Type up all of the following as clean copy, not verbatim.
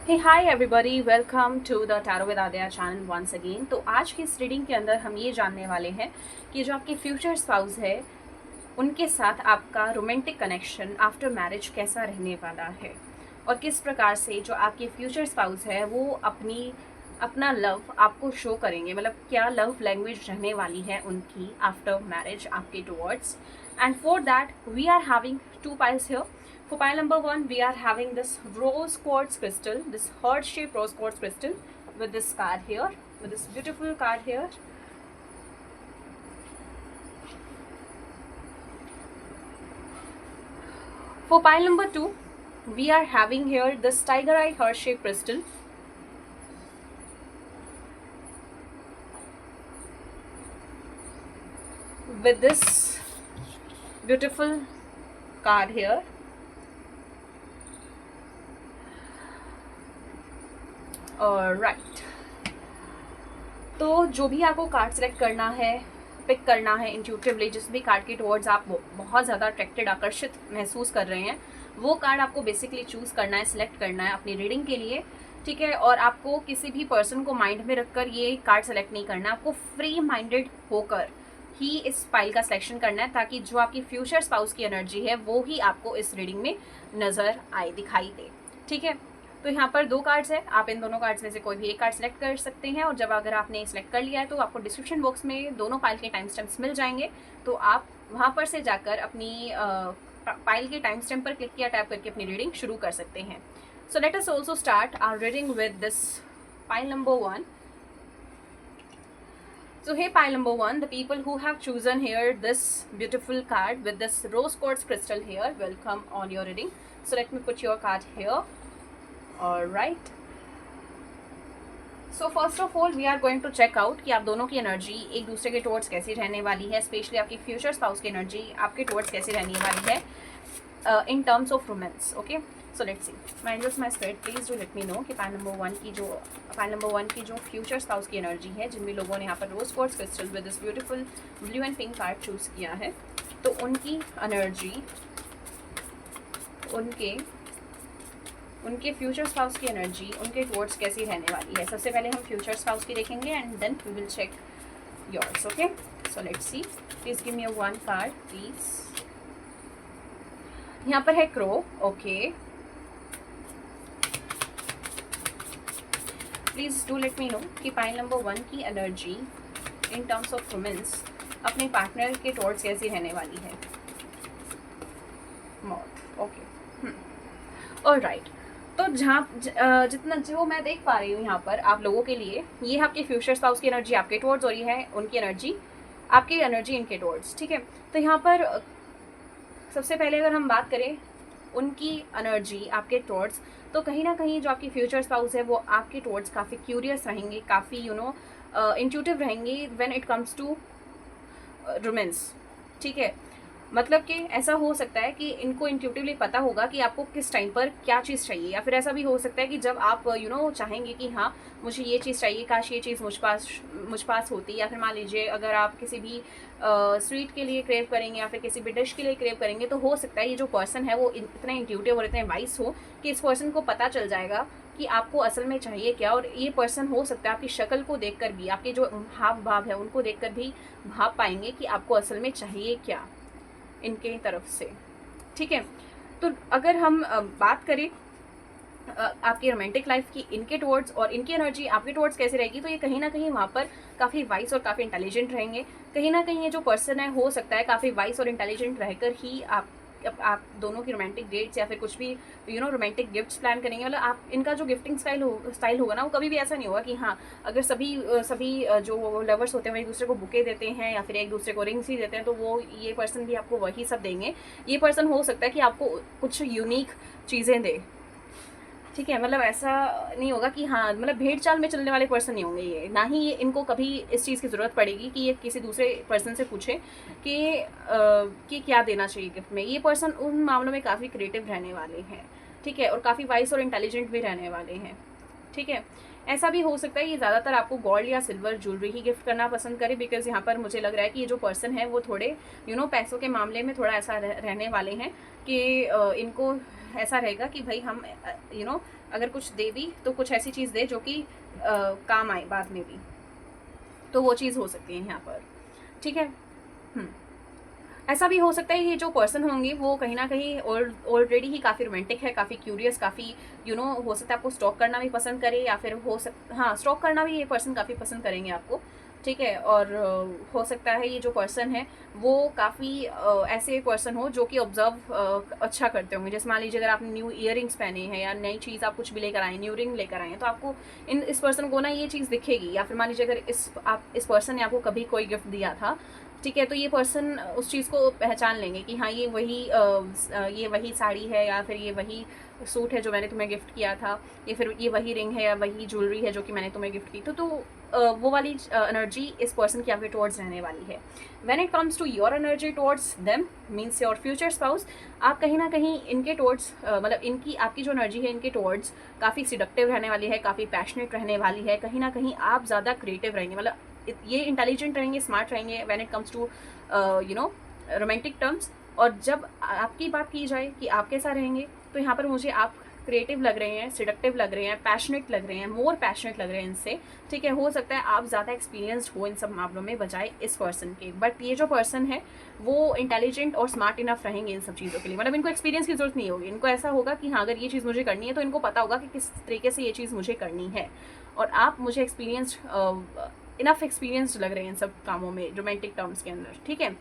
Hey hi everybody, welcome to the tarot with Aadya channel once again. तो आज की इस रीडिंग के अंदर हम ये जानने वाले हैं कि जो आपके फ्यूचर स्पाउस है उनके साथ आपका रोमांटिक कनेक्शन आफ्टर मैरिज कैसा रहने वाला है और किस प्रकार से जो आपके फ्यूचर स्पाउस है वो अपना लव आपको शो करेंगे, मतलब क्या लव लैंग्वेज रहने वाली है उनकी आफ्टर मैरिज आपके towards. And for that we are having two piles here. For pile number one, we are having this rose quartz crystal, this heart-shaped rose quartz crystal with this card here, with this beautiful card here. For pile number two, we are having here this tiger-eye heart-shaped crystal. With this beautiful card here. Right, तो जो भी आपको card select करना है, pick करना है intuitively, जिस भी कार्ड के टुवर्ड्स आप बहुत ज़्यादा अट्रैक्टेड, आकर्षित महसूस कर रहे हैं, वो कार्ड आपको बेसिकली चूज़ करना है, सिलेक्ट करना है अपनी रीडिंग के लिए, ठीक है। और आपको किसी भी पर्सन को माइंड में रखकर ये कार्ड सेलेक्ट नहीं करना है, आपको फ्री माइंडेड होकर ही इस फाइल का सिलेक्शन करना है, ताकि जो आपकी फ्यूचर स्पाउस की एनर्जी है वो ही आपको इस रीडिंग में नज़र आए, दिखाई दे, ठीक है। तो यहाँ पर दो कार्ड्स है, आप इन दोनों कार्ड्स में से कोई भी एक कार्ड सेलेक्ट कर सकते हैं। और जब अगर आपने सेलेक्ट कर लिया है तो आपको डिस्क्रिप्शन बॉक्स में दोनों फाइल के टाइम स्टैम्प्स मिल जाएंगे, तो आप वहाँ पर से जाकर अपनी फाइल के टाइम स्टैम्प पर क्लिक किया टैप करके अपनी रीडिंग शुरू कर सकते हैं। So let us also start our reading with this file number one. So hey, pile number one, the people who have chosen here this beautiful card with this rose quartz crystal here, welcome on your reading. So let me put your card here. Alright. So first of all, we are going to check out कि आप दोनों की energy एक दूसरे के towards कैसी रहने वाली है, स्पेशली आपकी फ्यूचर स्पाउस की एनर्जी आपके टुवर्ड्स कैसी रहने वाली है in terms of romance. Okay, so let's see. My angels, my spirit, please do let me know कि पाइल नंबर वन की जो फ्यूचर स्पाउस की एनर्जी है, जिन भी लोगों ने यहाँ पर rose quartz crystal with this beautiful blue and pink card choose किया है, तो उनकी एनर्जी, उनके फ्यूचर स्पाउस की एनर्जी उनके टुवर्ड्स कैसी रहने वाली है. सबसे पहले हम फ्यूचर स्पाउस की देखेंगे and then we will check yours. Okay, so let's see. Please give me one card please. यहाँ पर है crow. Okay, please do let me know कि पाइल नंबर वन की energy in terms of romance अपने partner के towards कैसी रहने वाली है. मौत. Okay, alright. तो जितना जो मैं देख पा रही हूँ यहाँ पर आप लोगों के लिए, ये आपके फ्यूचर स्पाउस की एनर्जी आपके टुवर्ड्स हो रही है, उनकी एनर्जी आपकी एनर्जी इनके टुवर्ड्स, ठीक है. तो यहाँ पर सबसे पहले अगर हम बात करें उनकी एनर्जी आपके टुवर्ड्स, तो कहीं ना कहीं जो आपकी फ्यूचर स्पाउस है वो आपके टुवर्ड्स काफ़ी क्यूरियस रहेंगे, काफ़ी इंट्यूटिव रहेंगे when it comes to romance, ठीक है. मतलब कि ऐसा हो सकता है कि इनको इंट्यूटिवली पता होगा कि आपको किस टाइम पर क्या चीज़ चाहिए, या फिर ऐसा भी हो सकता है कि जब आप चाहेंगे कि हाँ मुझे ये चीज़ चाहिए, काश ये चीज़ मुझ पास होती, या फिर मान लीजिए अगर आप किसी भी स्वीट के लिए क्रेव करेंगे या फिर किसी भी डिश के लिए क्रेव करेंगे, तो हो सकता है ये जो पर्सन है वो इतना इंट्यूटिव और इतने वाइस हो कि इस पर्सन को पता चल जाएगा कि आपको असल में चाहिए क्या. और ये पर्सन हो सकता है आपकी शक्ल को देखकर भी, आपके जो हाव भाव है उनको देखकर भी भाव पाएंगे कि आपको असल में चाहिए क्या इनके तरफ से, ठीक है. तो अगर हम बात करें आपकी रोमांटिक लाइफ की इनके टुवर्ड्स और इनकी एनर्जी आपके टुवर्ड्स कैसे रहेगी, तो ये कहीं ना कहीं वहाँ पर काफ़ी वाइस और काफ़ी इंटेलिजेंट रहेंगे. कहीं ना कहीं ये जो पर्सन है हो सकता है काफ़ी वाइस और इंटेलिजेंट रहकर ही आप दोनों की रोमांटिक डेट्स या फिर कुछ भी रोमांटिक गिफ्ट्स प्लान करेंगे. मतलब आप इनका जो गिफ्टिंग स्टाइल होगा ना, वो कभी भी ऐसा नहीं होगा कि हाँ अगर सभी जो लवर्स होते हैं वो एक दूसरे को बुके देते हैं या फिर एक दूसरे को रिंग्स ही देते हैं, तो वो ये पर्सन भी आपको वही सब देंगे. ये पर्सन हो सकता है कि आपको कुछ यूनिक चीज़ें दे, ठीक है. मतलब ऐसा नहीं होगा कि हाँ, मतलब भेड़ चाल में चलने वाले पर्सन नहीं होंगे ये, ना ही इनको कभी इस चीज़ की ज़रूरत पड़ेगी कि ये किसी दूसरे पर्सन से पूछे कि क्या देना चाहिए गिफ्ट में. ये पर्सन उन मामलों में काफ़ी क्रिएटिव रहने वाले हैं, ठीक है, और काफ़ी वाइस और इंटेलिजेंट भी रहने वाले हैं, ठीक है. ऐसा भी हो सकता है ये ज़्यादातर आपको गोल्ड या सिल्वर ज्वेलरी ही गिफ्ट करना पसंद करे, बिकॉज यहाँ पर मुझे लग रहा है कि ये जो पर्सन है वो थोड़े पैसों के मामले में थोड़ा ऐसा रहने वाले हैं कि इनको ऐसा रहेगा कि भाई हम अगर कुछ दे भी तो कुछ ऐसी चीज़ दे जो कि काम आए बाद में भी, तो वो चीज़ हो सकती है यहाँ पर। ठीक है। ऐसा भी हो सकता है ये जो पर्सन होंगे वो कहीं ना कहीं ऑलरेडी ही काफ़ी रोमांटिक है, काफ़ी क्यूरियस, काफ़ी हो सकता है आपको स्टॉक करना भी पसंद करे, या फिर हाँ, स्टॉक करना भी ये पर्सन काफ़ी पसंद करेंगे आपको। ठीक है। और हो सकता है ये जो पर्सन है वो काफ़ी ऐसे पर्सन हो जो कि ऑब्जर्व अच्छा करते होंगे। जैसे मान लीजिए अगर आपने न्यू ईयरिंग्स पहने हैं या नई चीज़ आप कुछ भी लेकर आए, न्यू रिंग लेकर आए हैं, तो आपको इस पर्सन को ना ये चीज़ दिखेगी। या फिर मान लीजिए अगर इस पर्सन ने आपको कभी कोई गिफ्ट दिया था, ठीक है, तो ये पर्सन उस चीज़ को पहचान लेंगे कि हाँ ये वही साड़ी है, या फिर ये वही सूट है जो मैंने तुम्हें गिफ्ट किया था, या फिर ये वही रिंग है या वही ज्वेलरी है जो कि मैंने तुम्हें गिफ्ट की। तो वो वाली एनर्जी इस पर्सन की आपके टुवर्ड्स रहने वाली है। When it comes to your energy towards them, means your future spouse, आप कहीं ना कहीं इनके टुवर्ड्स मतलब आपकी जो एनर्जी है इनके टुवर्ड्स काफ़ी सिडक्टिव रहने वाली है, काफ़ी पैशनेट रहने वाली है। कहीं ना कहीं आप ज़्यादा क्रिएटिव रहेंगे, मतलब ये इंटेलिजेंट रहेंगे, स्मार्ट रहेंगे when it comes to romantic terms. और जब आपकी बात की जाए कि आप कैसा रहेंगे, तो यहाँ पर मुझे आप क्रिएटिव लग रहे हैं, सिडक्टिव लग रहे हैं, पैशनेट लग रहे हैं, मोर पैशनेट लग रहे हैं इनसे। ठीक है, हो सकता है आप ज़्यादा एक्सपीरियंस्ड हो इन सब मामलों में बजाय इस पर्सन के, बट ये जो पर्सन है वो इंटेलिजेंट और स्मार्ट इनफ रहेंगे इन सब चीज़ों के लिए। मतलब इनको एक्सपीरियंस की जरूरत नहीं होगी, इनको ऐसा होगा कि हाँ अगर ये चीज़ मुझे करनी है तो इनको पता होगा कि किस तरीके से ये चीज़ मुझे करनी है। और आप मुझे इनफ एक्सपीरियंस्ड लग रहे हैं इन सब कामों में, रोमांटिक टर्म्स के अंदर। ठीक है।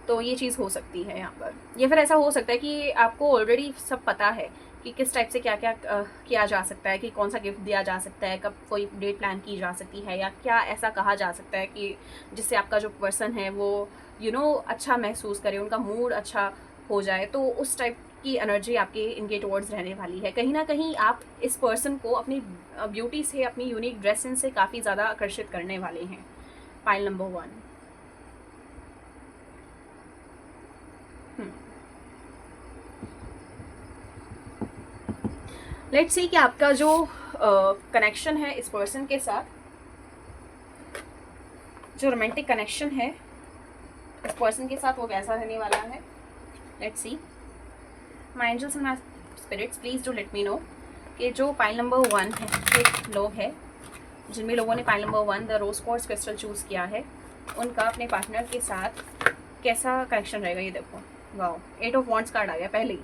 तो ये चीज़ हो सकती है यहाँ पर। या फिर ऐसा हो सकता है कि आपको ऑलरेडी सब पता है कि किस टाइप से क्या क्या किया जा सकता है, कि कौन सा गिफ्ट दिया जा सकता है, कब कोई डेट प्लान की जा सकती है, या क्या ऐसा कहा जा सकता है कि जिससे आपका जो पर्सन है वो अच्छा महसूस करे, उनका मूड अच्छा हो जाए। तो उस टाइप की एनर्जी आपके इनके टुवर्ड्स रहने वाली है। कहीं ना कहीं आप इस पर्सन को अपनी ब्यूटी से, अपनी यूनिक ड्रेसिंग से काफ़ी ज़्यादा आकर्षित करने वाले हैं। Pile number 1। लेट्स सी कि आपका जो कनेक्शन है इस पर्सन के साथ, जो रोमांटिक कनेक्शन है इस पर्सन के साथ, वो कैसा रहने वाला है। Let's see. My angels and my spirits, please do let me know कि जो पाइल नंबर 1 है के लोग हैं, जिन भी लोगों ने pile number 1 the rose quartz crystal choose किया है, उनका अपने पार्टनर के साथ कैसा कनेक्शन रहेगा। ये देखो, वाओ, 8 ऑफ वॉन्ड्स कार्ड आ गया पहले ही।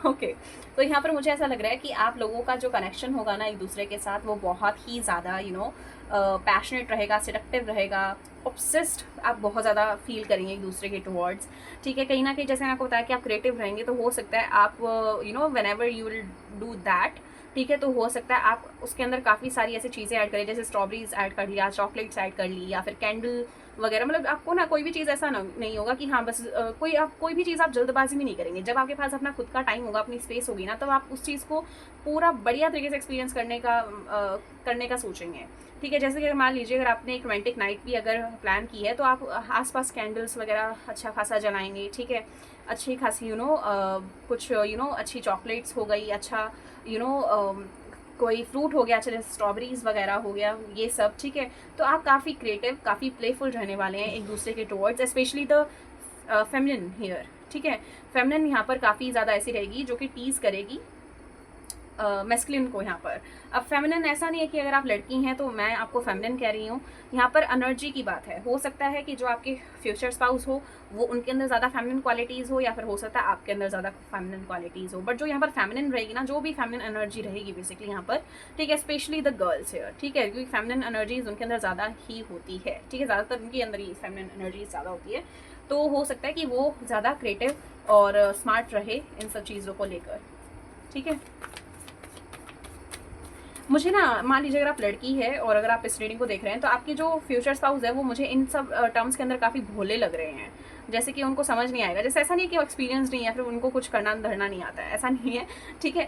ओके तो यहाँ पर मुझे ऐसा लग रहा है कि आप लोगों का जो कनेक्शन होगा ना एक दूसरे के साथ, वो बहुत ही ज़्यादा पैशनेट रहेगा, सिडक्टिव रहेगा, ऑब्सेस्ड आप बहुत ज़्यादा फील करेंगे एक दूसरे के टुवर्ड्स। ठीक है, कहीं ना कहीं जैसे मैंने आपको बताया कि आप क्रिएटिव रहेंगे, तो हो सकता है आप when ever you will do that, ठीक है, तो हो सकता है आप उसके अंदर काफ़ी सारी ऐसी चीज़ें ऐड करें, जैसे स्ट्रॉबेरीज ऐड कर लिया, चॉकलेट्स ऐड कर ली, या फिर कैंडल वगैरह। मतलब आपको ना कोई भी चीज़ ऐसा नहीं होगा कि हाँ बस कोई भी चीज़ आप जल्दबाजी में नहीं करेंगे। जब आपके पास अपना खुद का टाइम होगा, अपनी स्पेस होगी ना, तब आप उस चीज़ को पूरा बढ़िया तरीके से एक्सपीरियंस करने का सोचेंगे। ठीक है, जैसे कि मान लीजिए अगर आपने एक रोमांटिक नाइट भी अगर प्लान की है, तो आप आसपास कैंडल्स वगैरह अच्छा खासा जलाएंगे। ठीक है, अच्छी खासी कुछ अच्छी चॉकलेट्स हो गई, अच्छा कोई फ्रूट हो गया, चले स्ट्रॉबेरीज वगैरह हो गया, ये सब। ठीक है, तो आप काफ़ी क्रिएटिव, काफ़ी प्लेफुल रहने वाले हैं एक दूसरे के towards, specially the feminine here. ठीक है, फेमिनिन यहाँ पर काफ़ी ज़्यादा ऐसी रहेगी जो कि टीज़ करेगी मैस्कुलिन को यहाँ पर। अब फेमिनिन ऐसा नहीं है कि अगर आप लड़की हैं तो मैं आपको फेमिनिन कह रही हूँ, यहाँ पर एनर्जी की बात है। हो सकता है कि जो आपके फ्यूचर स्पाउस हो वो उनके अंदर ज़्यादा फेमिनिन क्वालिटीज़ हो, या फिर हो सकता है आपके अंदर ज़्यादा फेमिनिन क्वालिटीज़ हो, बट जो यहाँ पर फेमिनिन रहेगी ना, जो भी फेमिनिन एनर्जी रहेगी बेसिकली यहाँ पर, ठीक है, स्पेशली द गर्ल्स हेयर। ठीक है, क्योंकि फेमिनिन एनर्जीज उनके अंदर ज़्यादा ही होती है। ठीक है, ज़्यादातर उनके अंदर ही फेमिनिन एनर्जी ज़्यादा होती है, तो हो सकता है कि वो ज़्यादा क्रिएटिव और स्मार्ट रहे इन सब चीज़ों को लेकर। ठीक है, मुझे ना मान लीजिए अगर आप लड़की है और अगर आप इस रीडिंग को देख रहे हैं, तो आपके जो फ्यूचर स्पाउस है वो मुझे इन सब टर्म्स के अंदर काफ़ी भोले लग रहे हैं, जैसे कि उनको समझ नहीं आएगा। जैसे ऐसा नहीं है कि वो एक्सपीरियंस नहीं है, फिर उनको कुछ करना धरना नहीं आता है, ऐसा नहीं है। ठीक है,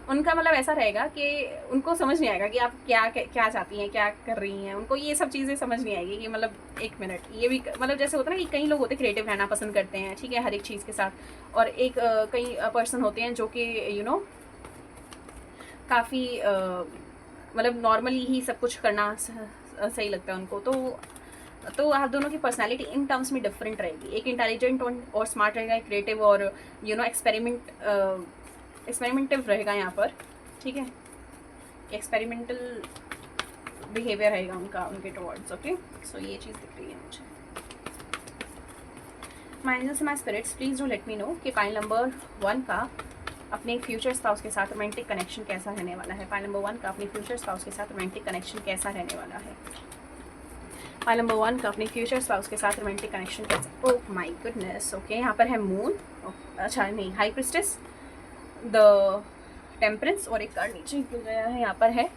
उनका मतलब ऐसा रहेगा कि उनको समझ नहीं आएगा कि आप क्या चाहती हैं, क्या कर रही हैं। उनको ये सब चीज़ें समझ नहीं आएगी कि मतलब एक मिनट, ये भी मतलब जैसे होता है ना कि कई लोग होते हैं क्रिएटिव रहना पसंद करते हैं, ठीक है, हर एक चीज़ के साथ, और एक कई पर्सन होते हैं जो कि काफ़ी मतलब नॉर्मली ही सब कुछ करना सही लगता है उनको। तो तो आप दोनों की पर्सनालिटी इन टर्म्स में डिफरेंट रहेगी। एक इंटेलिजेंट और स्मार्ट रहेगा, एक क्रिएटिव और एक्सपेरिमेंटिव रहेगा यहाँ पर, ठीक है, एक्सपेरिमेंटल बिहेवियर रहेगा उनका उनके टुवर्ड्स। ओके, सो ये चीज़ दिख रही है मुझे। My spirits please do let me know कि पाइल नंबर 1 का अपने फ्यूचर स्पाउस के साथ रोमांटिक कनेक्शन कैसा रहने वाला है। पाइल नंबर 1 का अपने फ्यूचर स्पाउस के साथ रोमांटिक कनेक्शन कैसा रहने वाला है। पाइल नंबर 1 का अपने फ्यूचर स्पाउस के साथ रोमांटिक कनेक्शन कैसा। ओह माय गुडनेस, ओके, यहाँ पर है मून, अच्छा नहीं, हाई प्रिस्टेस, द टेम्परेंस, और एक कार्ड नीचे गिर गया है, यहाँ पर है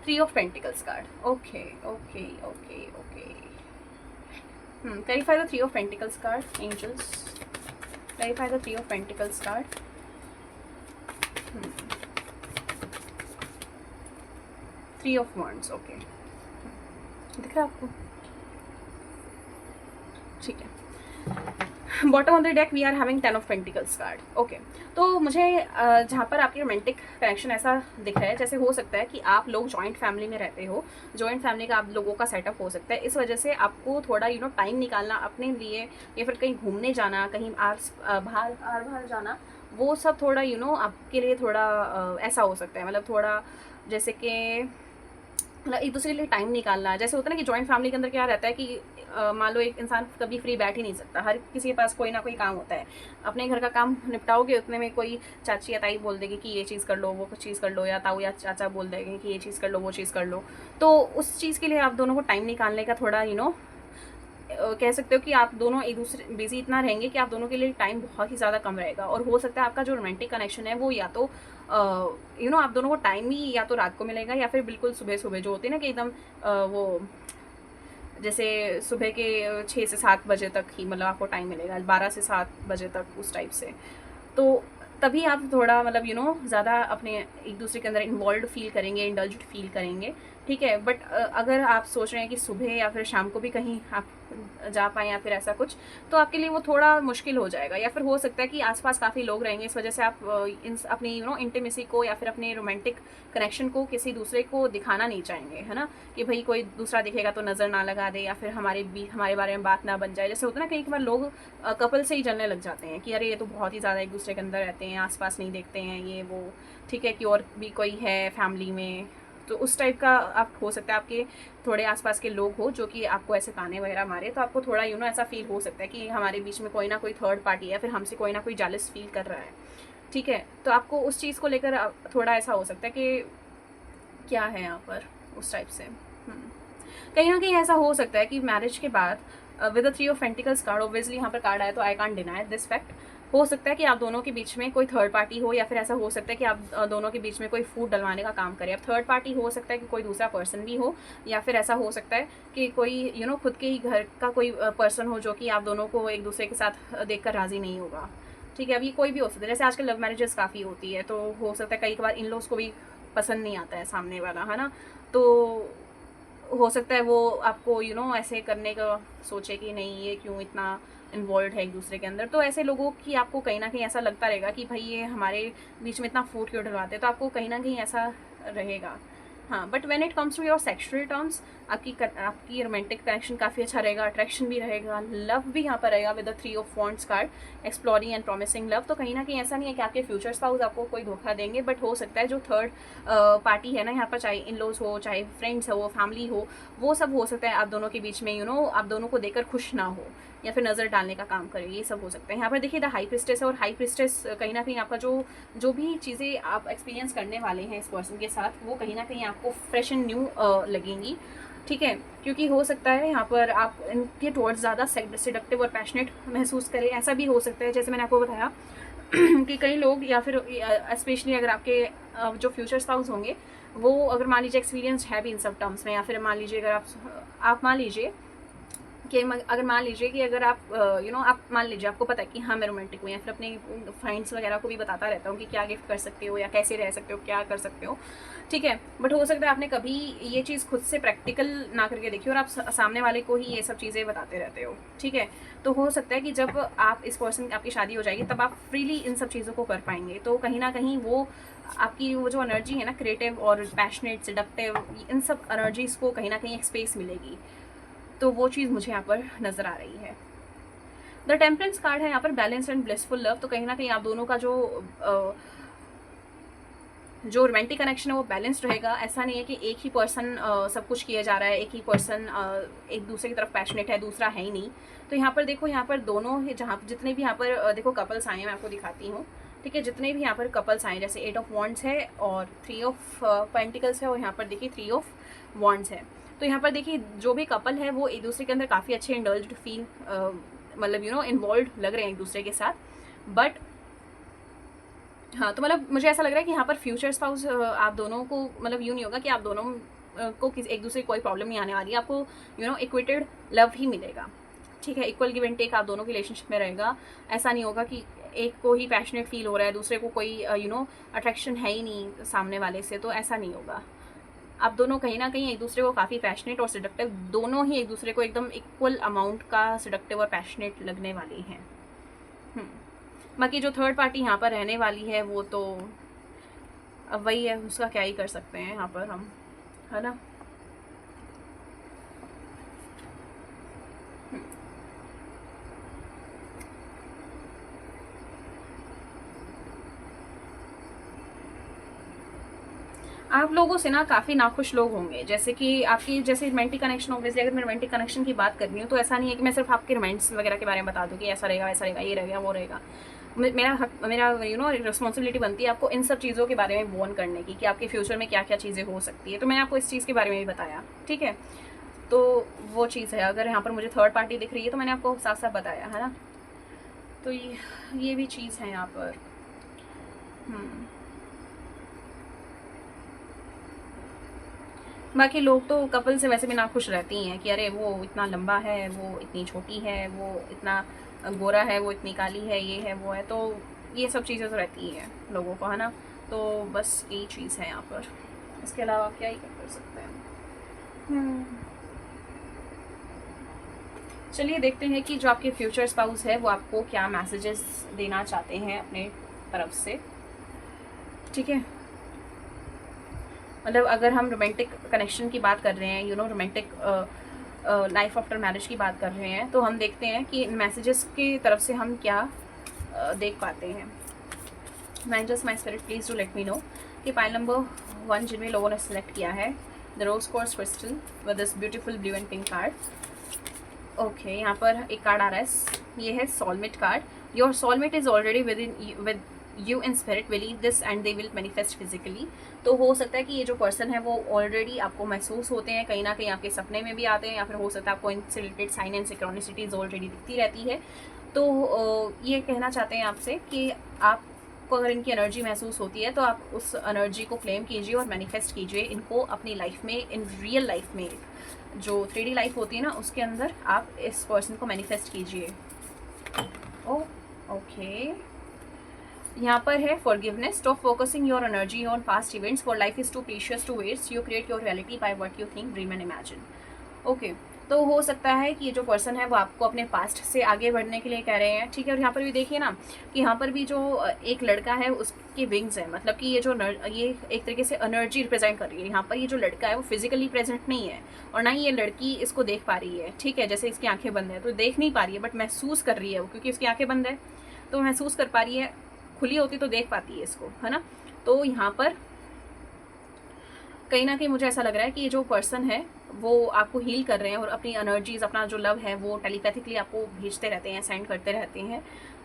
3 of pentacles card. Okay okay okay okay, clarify the 3 of Pentacles card, angels. Clarify the 3 of Pentacles card. 3 of Wands, okay. दिख रहा है आपको? ठीक है। Bottom of the deck we are having 10 ऑफ पेंटिकल्स कार्ड। ओके, तो मुझे जहाँ पर आपकी रोमांटिक कनेक्शन ऐसा दिख रहा है जैसे हो सकता है कि आप लोग जॉइंट फैमिली में रहते हो, जॉइंट फैमिली का आप लोगों का सेटअप हो सकता है, इस वजह से आपको थोड़ा टाइम निकालना अपने लिए, या फिर कहीं घूमने जाना, कहीं बाहर जाना, वो सब थोड़ा आपके लिए थोड़ा ऐसा हो सकता है, मतलब थोड़ा जैसे कि मतलब एक दूसरे के लिए टाइम निकालना। जैसे होता है ना कि जॉइंट फैमिली के अंदर क्या रहता है कि मान लो एक इंसान कभी फ्री बैठ ही नहीं सकता, हर किसी के पास कोई ना कोई काम होता है। अपने घर का काम निपटाओगे उतने में कोई चाची या ताई बोल देगी कि ये चीज़ कर लो, वो चीज़ कर लो, या ताऊ या चाचा बोल देंगे कि ये चीज़ कर लो, वो चीज़ कर लो। तो उस चीज़ के लिए आप दोनों को टाइम निकालने का थोड़ा कह सकते हो कि आप दोनों एक दूसरे बिजी इतना रहेंगे कि आप दोनों के लिए टाइम बहुत ही ज़्यादा कम रहेगा। और हो सकता है आपका जो रोमांटिक कनेक्शन है वो या तो आप दोनों को टाइम ही या तो रात को मिलेगा, या फिर बिल्कुल सुबह सुबह जो होती है ना कि एकदम वो जैसे सुबह के 6 से 7 बजे तक ही मतलब आपको टाइम मिलेगा, 12 से 7 बजे तक उस टाइप से। तो तभी आप थोड़ा मतलब ज़्यादा अपने एक दूसरे के अंदर इन्वॉल्व फील करेंगे, इंडल्ज्ड फील करेंगे, ठीक है। बट अगर आप सोच रहे हैं कि सुबह या फिर शाम को भी कहीं आप जा पाएँ या फिर ऐसा कुछ, तो आपके लिए वो थोड़ा मुश्किल हो जाएगा। या फिर हो सकता है कि आसपास काफ़ी लोग रहेंगे, इस वजह से आप अपनी इंटीमेसी को या फिर अपने रोमांटिक कनेक्शन को किसी दूसरे को दिखाना नहीं चाहेंगे, है ना, कि भाई कोई दूसरा दिखेगा तो नज़र ना लगा दे, या फिर हमारे बारे में बात ना बन जाए। जैसे होता है ना कई बार लोग कपल से ही जलने लग जाते हैं कि अरे ये तो बहुत ही ज़्यादा एक दूसरे के अंदर रहते हैं, आसपास नहीं देखते हैं, ये वो, ठीक है, कि और भी कोई है फैमिली में। तो उस टाइप का आप हो सकता है आपके थोड़े आसपास के लोग हो जो कि आपको ऐसे ताने वगैरह मारे, तो आपको थोड़ा ऐसा फील हो सकता है कि हमारे बीच में कोई ना कोई थर्ड पार्टी है, फिर हमसे कोई ना कोई जेलस फील कर रहा है, ठीक है। तो आपको उस चीज़ को लेकर थोड़ा ऐसा हो सकता है कि क्या है यहाँ पर उस टाइप से। कहीं ना कहीं ऐसा हो सकता है कि मैरिज के बाद with the 3 of pentacles card, obviously यहाँ पर कार्ड आया तो I can't deny this fact, हो सकता है कि आप दोनों के बीच में कोई थर्ड पार्टी हो, या फिर ऐसा हो सकता है कि आप दोनों के बीच में कोई फूड डलवाने का काम करे। अब थर्ड पार्टी हो सकता है कि कोई दूसरा पर्सन भी हो, या फिर ऐसा हो सकता है कि कोई खुद के ही घर का कोई पर्सन हो जो कि आप दोनों को एक दूसरे के साथ देखकर राज़ी नहीं होगा, ठीक है। अब ये कोई भी हो सकता है, जैसे आजकल लव मैरिजेस काफ़ी होती है, तो हो सकता है कई बार इन लॉज को भी पसंद नहीं आता है सामने वाला, है ना, तो हो सकता है वो आपको ऐसे करने का सोचे कि नहीं ये क्यों इतना इन्वॉल्व है एक दूसरे के अंदर। तो ऐसे लोगों की आपको कहीं ना कहीं ऐसा लगता रहेगा कि भाई ये हमारे बीच में इतना फूड क्यों डलवाते हैं, तो आपको कहीं ना कहीं ऐसा रहेगा। हाँ, but when it comes to your sexual terms, आपकी रोमांटिक कनेक्शन काफ़ी अच्छा रहेगा, अट्रैक्शन भी रहेगा, लव भी यहाँ पर रहेगा with the 3 of wands card, exploring and promising love. तो कहीं ना कहीं ऐसा नहीं है कि आपके फ्यूचर स्पाउस आपको कोई धोखा देंगे, बट हो सकता है जो थर्ड पार्टी है ना यहाँ पर, चाहे इन लॉज हो, चाहे फ्रेंड्स हो, फैमिली हो, वो सब हो सकता है आप दोनों के बीच में आप दोनों को देखकर खुश ना हो, या फिर नज़र डालने का काम करे, ये सब हो सकता है। यहाँ पर देखिए द हाई प्रिस्टेस है, और हाई प्रिस्टेस कहीं ना कहीं आपका जो भी चीज़ें आप एक्सपीरियंस करने वाले हैं इस पर्सन के साथ, वो कहीं ना कहीं आपको फ्रेश एंड न्यू लगेंगी, ठीक है। क्योंकि हो सकता है यहाँ पर आप इनके टुवर्ड्स ज़्यादा सेडक्टिव और पैशनेट महसूस करें। ऐसा भी हो सकता है जैसे मैंने आपको बताया कि कई लोग, या फिर स्पेशली अगर आपके जो फ्यूचर स्पाउस होंगे वो अगर मान लीजिए एक्सपीरियंस है भी इन सब टर्म्स में, या फिर मान लीजिए अगर आप मान लीजिए कि अगर मान लीजिए कि अगर आप आप मान लीजिए आपको पता है कि हाँ मैं रोमांटिक हूँ, या फिर अपने फ्रेंड्स वगैरह को भी बताता रहता हूँ कि क्या गिफ्ट कर सकते हो या कैसे रह सकते हो, क्या कर सकते हो, ठीक है। बट हो सकता है आपने कभी ये चीज़ खुद से प्रैक्टिकल ना करके देखी और आप सामने वाले को ही ये सब चीज़ें बताते रहते हो, ठीक है। तो हो सकता है कि जब आप इस पर्सन आपकी शादी हो जाएगी तब आप फ्रीली इन सब चीज़ों को कर पाएंगे। तो कहीं ना कहीं वो आपकी वो जो एनर्जी है ना, क्रिएटिव और पैशनेट, सेडक्टिव, इन सब एनर्जीज़ को कहीं ना कहीं एक स्पेस मिलेगी, तो वो चीज़ मुझे यहाँ पर नज़र आ रही है। द टेम्परेंस कार्ड है यहाँ पर बैलेंस एंड ब्लिसफुल लव। तो कहीं ना कहीं आप दोनों का जो रोमांटिक कनेक्शन है वो बैलेंस्ड रहेगा। ऐसा नहीं है कि एक ही पर्सन सब कुछ किया जा रहा है, एक ही पर्सन एक दूसरे की तरफ पैशनेट है, दूसरा है ही नहीं। तो यहाँ पर देखो, यहाँ पर दोनों जहाँ जितने भी यहाँ पर देखो कपल्स आए हैं, मैं आपको दिखाती हूँ, ठीक है। जितने भी यहाँ पर कपल्स आए, जैसे 8 ऑफ वॉन्ड्स है और 3 ऑफ पेंटिकल्स है और यहाँ पर देखिए 3 ऑफ वॉन्ड्स है। तो यहाँ पर देखिए जो भी कपल है वो एक दूसरे के अंदर काफ़ी अच्छे इंडल्ज्ड फील मतलब इन्वॉल्व लग रहे हैं एक दूसरे के साथ। बट हाँ, तो मतलब मुझे ऐसा लग रहा है कि यहाँ पर फ्यूचर स्पाउस आप दोनों को मतलब यूँ नहीं होगा कि आप दोनों को किसी एक दूसरे की कोई प्रॉब्लम नहीं आने वाली है। आपको इक्वेटेड लव ही मिलेगा, ठीक है। इक्वल गिव एंड टेक आप दोनों के रिलेशनशिप में रहेगा। ऐसा नहीं होगा कि एक को ही पैशनेट फील हो रहा है, दूसरे को कोई अट्रैक्शन है ही नहीं सामने वाले से, तो ऐसा नहीं होगा। आप दोनों कहीं ना कहीं एक दूसरे को काफ़ी पैशनेट और सिडक्टिव, दोनों ही एक दूसरे को एकदम इक्वल अमाउंट का सिडक्टिव और पैशनेट लगने वाली हैं। बाकी जो थर्ड पार्टी यहाँ पर रहने वाली है वो तो अब वही है, उसका क्या ही कर सकते हैं यहाँ पर हम, है ना। आप लोगों से ना काफ़ी नाखुश लोग होंगे, जैसे कि आपकी जैसे रोमांटिक कनेक्शन, ऑब्वियसली अगर मैं रोमांटिक कनेक्शन की बात कर रही हूँ तो ऐसा नहीं है कि मैं सिर्फ आपके रोमांस वगैरह के बारे में बता दूँ कि ऐसा रहेगा, वैसा रहेगा, ये रहेगा, वो रहेगा। मेरा हक, मेरा रिस्पॉन्सिबिलिटी बनती है आपको इन सब चीज़ों के बारे में वॉर्न करने की कि आपके फ्यूचर में क्या क्या चीज़ें हो सकती है। तो मैंने आपको इस चीज़ के बारे में भी बताया, ठीक है। तो वो चीज़ है, अगर यहाँ पर मुझे थर्ड पार्टी दिख रही है तो मैंने आपको साफ साफ बताया, है ना। तो ये भी चीज़ है यहाँ पर। बाकी लोग तो कपल से वैसे भी नाखुश रहती हैं कि अरे वो इतना लंबा है, वो इतनी छोटी है, वो इतना गोरा है, वो इतनी काली है, ये है, वो है। तो ये सब चीज़ें तो रहती हैं लोगों को, है ना। तो बस यही चीज़ है यहाँ पर, इसके अलावा क्या ही कर सकते हैं। चलिए देखते हैं कि जो आपके फ्यूचर स्पाउस है वो आपको क्या मैसेजेस देना चाहते हैं अपने तरफ से, ठीक है। मतलब अगर हम रोमांटिक कनेक्शन की बात कर रहे हैं, रोमांटिक लाइफ आफ्टर मैरिज की बात कर रहे हैं, तो हम देखते हैं कि मैसेजेस की तरफ से हम क्या देख पाते हैं। Managers my spirit please do let me know कि पाइल नंबर 1 जिनमें लोगों ने सेलेक्ट किया है the rose quartz crystal with this beautiful blue and pink card. Okay, यहाँ पर एक कार्ड आ रहा है, ये है soulmate card. Your soulmate is already with you in spirit, believe this and they will manifest physically. तो हो सकता है कि ये जो पर्सन है वो ऑलरेडी आपको महसूस होते हैं, कहीं ना कहीं आपके सपने में भी आते हैं, या फिर हो सकता है आपको इनसे रिलेटेड साइन एंड सिंक्रोनिसिटीज ऑलरेडी दिखती रहती है। तो ये कहना चाहते हैं आपसे कि आपको अगर इनकी एनर्जी महसूस होती है तो आप उस एनर्जी को क्लेम कीजिए और मैनिफेस्ट कीजिए इनको अपनी लाइफ में, इन रियल लाइफ में। जो 3D लाइफ होती है ना, उसके अंदर आप इस पर्सन को मैनिफेस्ट कीजिए। ओके, यहाँ पर है forgiveness, stop focusing your energy on past events, for life is too precious to waste, you create your reality by what you think, dream and imagine. Okay, तो हो सकता है कि ये जो पर्सन है वो आपको अपने पास्ट से आगे बढ़ने के लिए कह रहे हैं, ठीक है। और यहाँ पर भी देखिए ना कि यहाँ पर भी जो एक लड़का है उसके विंग्स है, मतलब कि ये एक तरीके से एनर्जी रिप्रेजेंट कर रही है। यहाँ पर ये जो लड़का है वो फिजिकली प्रेजेंट नहीं है और ना ही ये लड़की इसको देख पा रही है, ठीक है। जैसे इसकी आंखें बंद है तो देख नहीं पा रही है, बट महसूस कर रही है वो, क्योंकि उसकी आंखें बंद है तो महसूस कर पा रही है। खुली होती तो देख पाती है इसको, है ना। तो यहाँ पर कहीं ना कहीं मुझे ऐसा लग रहा है कि ये जो पर्सन है वो आपको हील कर रहे हैं और अपनी एनर्जीज, अपना जो लव है वो टेलीपैथिकली आपको भेजते रहते हैं, सेंड करते रहते हैं,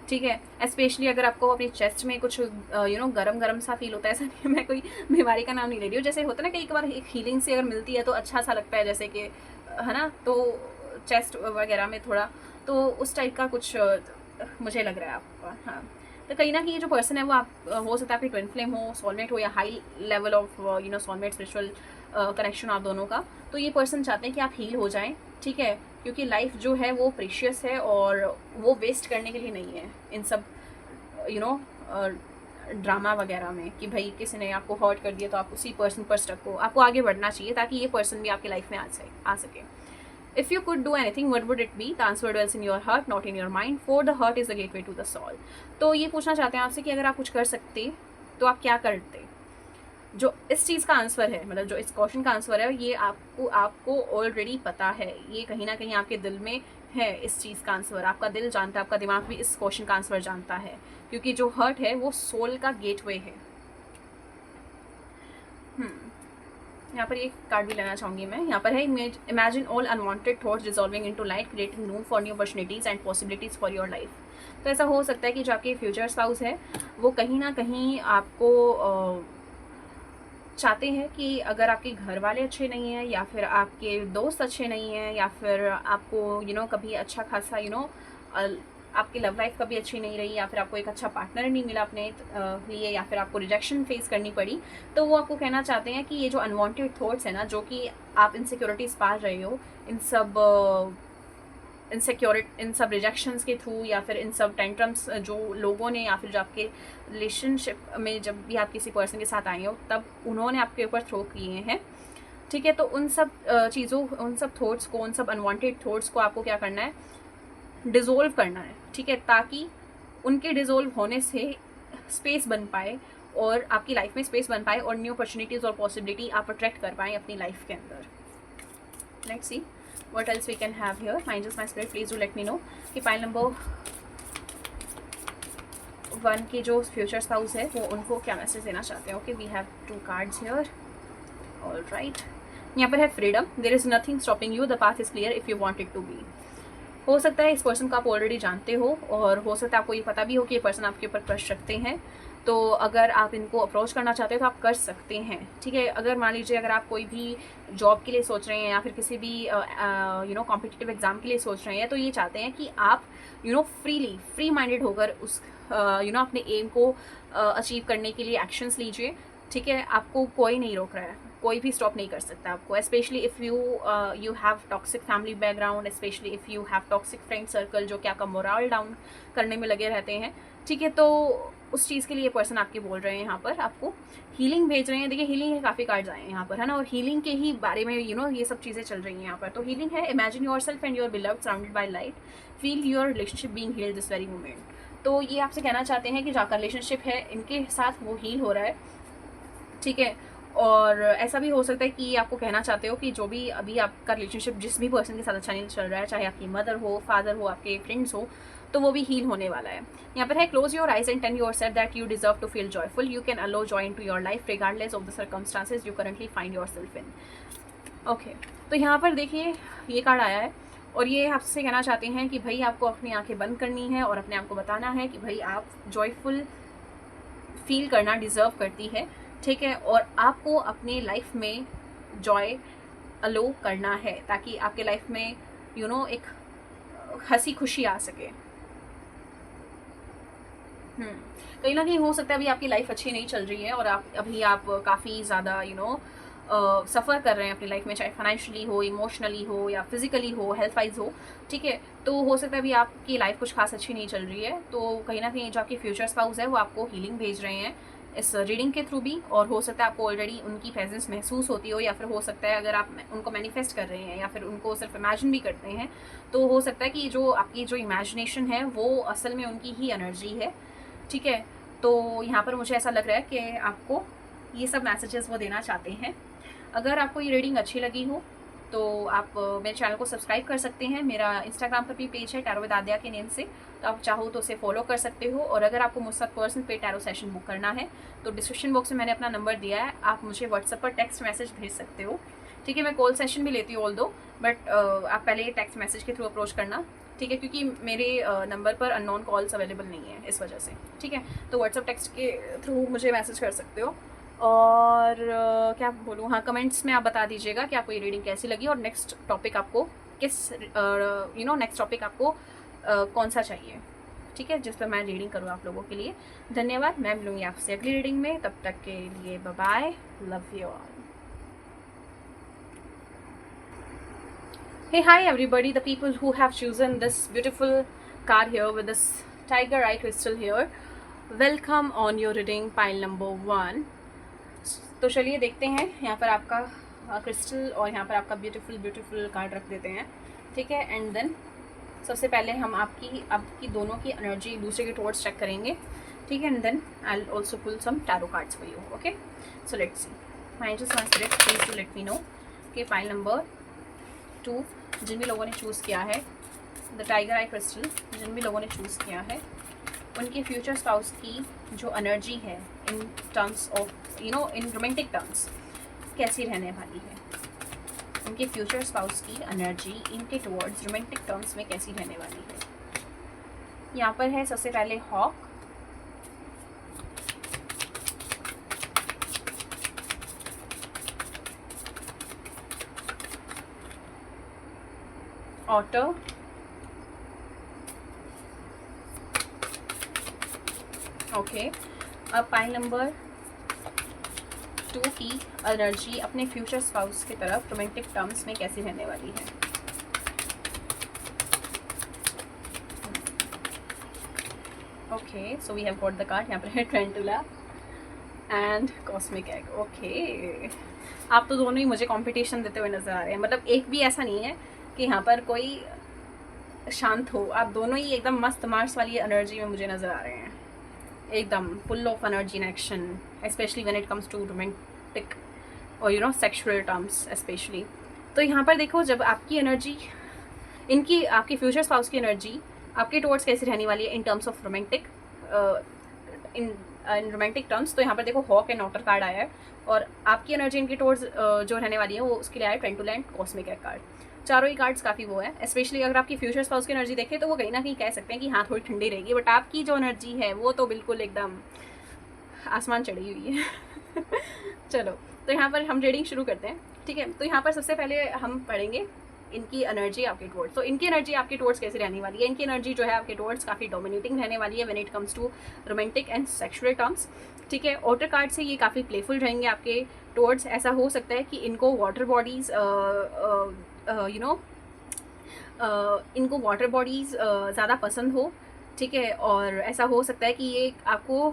ठीक है। स्पेशली अगर आपको अपनी चेस्ट में कुछ गरम गरम सा फील होता है, ऐसा नहीं, मैं कोई बीमारी का नाम नहीं ले रही हूँ, जैसे होता है ना कई बार एक हीलिंग से अगर मिलती है तो अच्छा सा लगता है, जैसे कि, है ना। तो चेस्ट वगैरह में थोड़ा तो उस टाइप का कुछ मुझे लग रहा है आपका। हाँ, तो कहीं ना कहीं ये जो पर्सन है वो आप हो सकता है आपकी ट्विन फ्लेम हो, सोलमेट हो, या high level of soulmate spiritual connection आप दोनों का। तो ये पर्सन चाहते हैं कि आप हील हो जाएं, ठीक है, क्योंकि लाइफ जो है वो प्रीशियस है और वो वेस्ट करने के लिए नहीं है इन सब ड्रामा वगैरह में कि भाई किसी ने आपको हर्ट कर दिया तो आप उसी पर्सन पर स्टक हो। आपको आगे बढ़ना चाहिए ताकि ये पर्सन भी आपकी लाइफ में आ सके। If you could do anything, what would it be? The answer dwells in your heart, not in your mind. For the heart is the gateway to the soul. तो ये पूछना चाहते हैं आपसे कि अगर आप कुछ कर सकते तो आप क्या करते। जो इस चीज़ का आंसर है, मतलब जो इस क्वेश्चन का आंसर है, ये आपको ऑलरेडी पता है, ये कहीं ना कहीं आपके दिल में है इस चीज़ का आंसर। आपका दिल जानता है, आपका दिमाग भी इस क्वेश्चन का आंसर जानता है, क्योंकि जो हर्ट है वो सोल का गेटवे है। यहाँ पर एक कार्ड भी लेना चाहूँगी मैं। यहाँ पर है imagine all unwanted thoughts dissolving into light, creating room for new opportunities and possibilities for your life. तो ऐसा हो सकता है कि जो आपके फ्यूचर स्पाउस है वो कहीं ना कहीं आपको चाहते हैं कि अगर आपके घर वाले अच्छे नहीं हैं, या फिर आपके दोस्त अच्छे नहीं हैं, या फिर आपको कभी अच्छा खासा आपकी लव लाइफ कभी अच्छी नहीं रही, या फिर आपको एक अच्छा पार्टनर नहीं मिला अपने लिए, या फिर आपको रिजेक्शन फेस करनी पड़ी, तो वो आपको कहना चाहते हैं कि ये जो अनवांटेड थॉट्स है ना, जो कि आप इनसिक्योरिटीज़ पाल रहे हो, इन सब रिजेक्शंस के थ्रू, या फिर इन सब टेंट्रम्स जो लोगों ने, या फिर जो आपके रिलेशनशिप में जब भी आप किसी पर्सन के साथ आए हो तब उन्होंने आपके ऊपर थ्रो किए हैं, ठीक है। तो उन सब चीज़ों, उन सब थॉट्स को, उन सब अनवांटेड थॉट्स को आपको क्या करना है, डिज़ोल्व करना है, ठीक है, ताकि उनके डिज़ोल्व होने से स्पेस बन पाए और आपकी लाइफ में स्पेस बन पाए और न्यू अपॉर्चुनिटीज़ और पॉसिबिलिटी आप अट्रैक्ट कर पाएँ अपनी लाइफ के अंदर। Let's see what else we can have here. My angels, my spirit, please do let me know कि पाइल नंबर 1 की जो फ्यूचर स्पाउस है वो उनको क्या मैसेज देना चाहते हैं। Okay, we have 2 cards here. All right, यहाँ पर है freedom, there is nothing stopping you, the path is clear if you want it to be. हो सकता है इस पर्सन को आप ऑलरेडी जानते हो, और हो सकता है आपको ये पता भी हो कि ये पर्सन आपके ऊपर क्रश रखते हैं। तो अगर आप इनको अप्रोच करना चाहते हो तो आप कर सकते हैं, ठीक है। अगर मान लीजिए अगर आप कोई भी जॉब के लिए सोच रहे हैं, या फिर किसी भी कॉम्पिटिटिव एग्ज़ाम के लिए सोच रहे हैं, तो ये चाहते हैं कि आप फ्री माइंडेड होकर उस अपने एम को अचीव करने के लिए एक्शंस लीजिए, ठीक है। आपको कोई नहीं रोक रहा है, कोई भी स्टॉप नहीं कर सकता आपको, specially if you have toxic family background, specially if you have toxic friend circle जो कि आपका मोरल डाउन करने में लगे रहते हैं, ठीक है। तो उस चीज़ के लिए ये पर्सन आपके बोल रहे हैं, यहाँ पर आपको हीलिंग भेज रहे हैं। देखिए, हीलिंग के काफ़ी कार्ड्स आए हैं यहाँ पर, है ना, और हीलिंग के ही बारे में ये सब चीज़ें चल रही हैं यहाँ पर। तो हीलिंग है, imagine yourself and your beloved surrounded by light, feel your relationship being healed this very moment. तो ये आपसे कहना चाहते हैं कि जो आपका रिलेशनशिप है इनके साथ वो हील हो रहा है, ठीक है। और ऐसा भी हो सकता है कि आपको कहना चाहते हो कि जो भी अभी आपका रिलेशनशिप जिस भी पर्सन के साथ अच्छा नहीं चल रहा है, चाहे आपकी मदर हो, फादर हो, आपके फ्रेंड्स हो, तो वो भी हील होने वाला है। यहाँ पर है close your eyes and tell yourself that you deserve to feel joyful, you can allow joy into your life regardless of the circumstances you currently find yourself in. Okay, तो यहाँ पर देखिए ये कार्ड आया है, और ये आपसे कहना चाहते हैं कि भाई आपको अपनी आंखें बंद करनी है और अपने आप को बताना है कि भाई आप जॉयफुल फील करना डिज़र्व करती है, ठीक है। और आपको अपनी लाइफ में जॉय अलो करना है, ताकि आपके लाइफ में एक हंसी खुशी आ सके। कहीं ना कहीं हो सकता है अभी आपकी लाइफ अच्छी नहीं चल रही है, और आप काफ़ी ज़्यादा सफ़र कर रहे हैं अपनी लाइफ में, चाहे फाइनेंशियली हो, इमोशनली हो, या फिजिकली हो, हेल्थ वाइज हो, ठीक है। तो हो सकता है अभी आपकी लाइफ कुछ खास अच्छी नहीं चल रही है, तो कहीं ना कहीं जो आपके फ्यूचर स्पाउस है वो आपको हीलिंग भेज रहे हैं इस रीडिंग के थ्रू भी। और हो सकता है आपको ऑलरेडी उनकी प्रेजेंस महसूस होती हो, या फिर हो सकता है अगर आप उनको मैनिफेस्ट कर रहे हैं या फिर उनको सिर्फ इमेजिन भी करते हैं, तो हो सकता है कि जो आपकी जो इमेजिनेशन है वो असल में उनकी ही एनर्जी है, ठीक है। तो यहाँ पर मुझे ऐसा लग रहा है कि आपको ये सब मैसेजेस वो देना चाहते हैं। अगर आपको ये रीडिंग अच्छी लगी हो तो आप मेरे चैनल को सब्सक्राइब कर सकते हैं। मेरा इंस्टाग्राम पर भी पेज है टैरो विद आद्या के नेम से, तो आप चाहो तो उसे फॉलो कर सकते हो। और अगर आपको मुझसे पर्सनल पे टैरो सेशन बुक करना है तो डिस्क्रिप्शन बॉक्स में मैंने अपना नंबर दिया है, आप मुझे व्हाट्सएप पर टेक्स्ट मैसेज भेज सकते हो, ठीक है। मैं कॉल सेशन भी लेती हूँ ऑल दो, बट आप पहले टेक्स्ट मैसेज के थ्रू अप्रोच करना, ठीक है, क्योंकि मेरे नंबर पर अननोन कॉल्स अवेलेबल नहीं है इस वजह से, ठीक है। तो व्हाट्सएप टेक्स्ट के थ्रू मुझे मैसेज कर सकते हो। और क्या बोलूँ, हाँ, कमेंट्स में आप बता दीजिएगा कि आपको ये रीडिंग कैसी लगी और नेक्स्ट टॉपिक आपको नेक्स्ट टॉपिक आपको कौन सा चाहिए, ठीक है, जिस पर मैं रीडिंग करूँ आप लोगों के लिए। धन्यवाद, मैं मिलूँगी आपसे अगली रीडिंग में, तब तक के लिए bye bye, love you all. Hey, hi everybody, the people who have chosen this beautiful card here with this tiger eye crystal here, welcome on your reading pile number 1. तो चलिए देखते हैं, यहाँ पर आपका क्रिस्टल और यहाँ पर आपका ब्यूटीफुल कार्ड रख देते हैं, ठीक है। एंड देन सबसे पहले हम आपकी दोनों की एनर्जी दूसरे के टुवर्ड्स चेक करेंगे, ठीक है, and then I will also pull some tarot cards for you. Okay, so let's see. My angels, my spirits, please to let me know कि फाइल नंबर 2 जिन भी लोगों ने चूज़ किया है द टाइगर आई क्रिस्टल, जिन भी लोगों ने चूज़ किया है, उनके फ्यूचर स्पाउस की जो एनर्जी है in terms of in romantic terms कैसी रहने वाली है. उनके फ्यूचर स्पाउस की एनर्जी इनके टुवर्ड्स रोमांटिक टर्म्स में कैसी रहने वाली है. यहाँ पर है सबसे पहले हॉक, ऑटर, ओके. अब पाइल नंबर 2 की एनर्जी अपने फ्यूचर स्पाउस की तरफ रोमांटिक टर्म्स में कैसी रहने वाली है. Okay, so we have got the card. यहाँ पर है tarantula and cosmic egg. Okay, आप तो दोनों ही मुझे कंपटीशन देते हुए नज़र आ रहे हैं. मतलब एक भी ऐसा नहीं है कि यहाँ पर कोई शांत हो. आप दोनों ही एकदम मस्त मार्स वाली एनर्जी में मुझे नज़र आ रहे हैं, एकदम full of energy in action, specially when it comes to romantic और सेक्सुअल टर्म्स स्पेशली. तो यहाँ पर देखो, जब आपकी एनर्जी इनकी आपके फ्यूचर स्पाउस की एनर्जी आपके टुवर्ड्स कैसी रहने वाली है in terms of romantic in romantic terms. तो यहाँ पर देखो हॉक एंड ऑटर कार्ड आया है और आपकी एनर्जी इनके टुवर्ड्स जो रहने वाली है वो उसके लिए आया ट्रेंटुला एंड कॉस्मिक एग कार्ड. चारों ही कार्ड्स काफ़ी वो है. स्पेशली अगर आपकी फ्यूचर स्पाउस की एनर्जी देखें तो वो कहीं ना कहीं कह सकते हैं कि हाँ थोड़ी ठंडी रहेगी, बट आपकी जो एनर्जी है वो तो बिल्कुल एकदम आसमान चढ़ी हुई है. चलो, तो यहाँ पर हम रीडिंग शुरू करते हैं. ठीक है, तो यहाँ पर सबसे पहले हम पढ़ेंगे इनकी एनर्जी आपके टुवर्ड्स. तो इनकी एनर्जी आपके टुवर्ड्स कैसे रहने वाली है. इनकी एनर्जी जो है आपके टुवर्ड्स काफ़ी डोमिनेटिंग रहने वाली है when it comes to romantic and sexual terms. ठीक है, ऑटर कार्ड से ये काफ़ी प्लेफुल रहेंगे आपके टुवर्ड्स. ऐसा हो सकता है कि इनको वाटर बॉडीज़ इनको वाटर बॉडीज़ ज़्यादा पसंद हो. ठीक है, और ऐसा हो सकता है कि ये आपको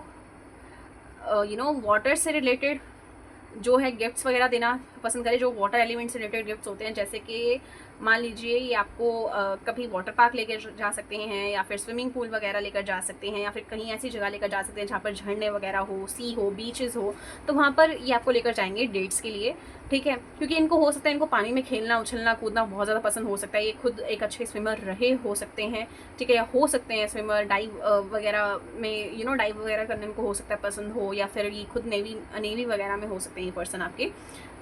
वाटर से रिलेटेड जो है गिफ्ट्स वगैरह देना पसंद करें, जो वाटर एलिमेंट से रिलेटेड गिफ्ट्स होते हैं. जैसे कि मान लीजिए ये आपको कभी वाटर पार्क लेकर जा सकते हैं, या फिर स्विमिंग पूल वगैरह लेकर जा सकते हैं, या फिर कहीं ऐसी जगह लेकर जा सकते हैं जहाँ पर झरने वगैरह हो, सी हो, बीचेस हो. तो वहाँ पर ये आपको लेकर जाएंगे डेट्स के लिए. ठीक है, क्योंकि इनको हो सकता है इनको पानी में खेलना, उछलना, कूदना बहुत ज़्यादा पसंद हो सकता है. ये खुद एक अच्छे स्विमर रहे हो सकते हैं. ठीक है, या हो सकते हैं स्विमर, डाइव वगैरह में डाइव वगैरह करने इनको हो सकता है पसंद हो, या फिर ये खुद नेवी वगैरह में हो सकते हैं ये पर्सन आपके.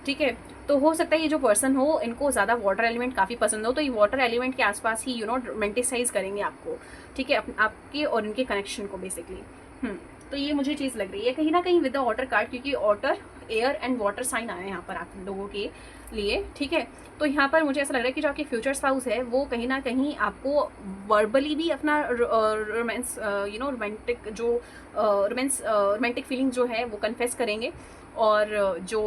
ठीक है, तो हो सकता है ये जो पर्सन हो इनको ज़्यादा वाटर एलिमेंट काफ़ी पसंद हो, तो ये वाटर एलिमेंट के आसपास ही रोमांटिसाइज करेंगे आपको. ठीक है, आपके और इनके कनेक्शन को बेसिकली. तो ये मुझे चीज़ लग रही है कहीं ना कहीं विद द वाटर कार्ड, क्योंकि water, air and water sign आया है यहाँ पर आप लोगों के लिए. ठीक है, तो यहाँ पर मुझे ऐसा लग रहा है कि जो आपके फ्यूचर स्पाउस है वो कहीं ना कहीं आपको वर्बली भी अपना रोमांस रोमांटिक जो रोमांटिक फीलिंग जो है वो कन्फेस करेंगे. और जो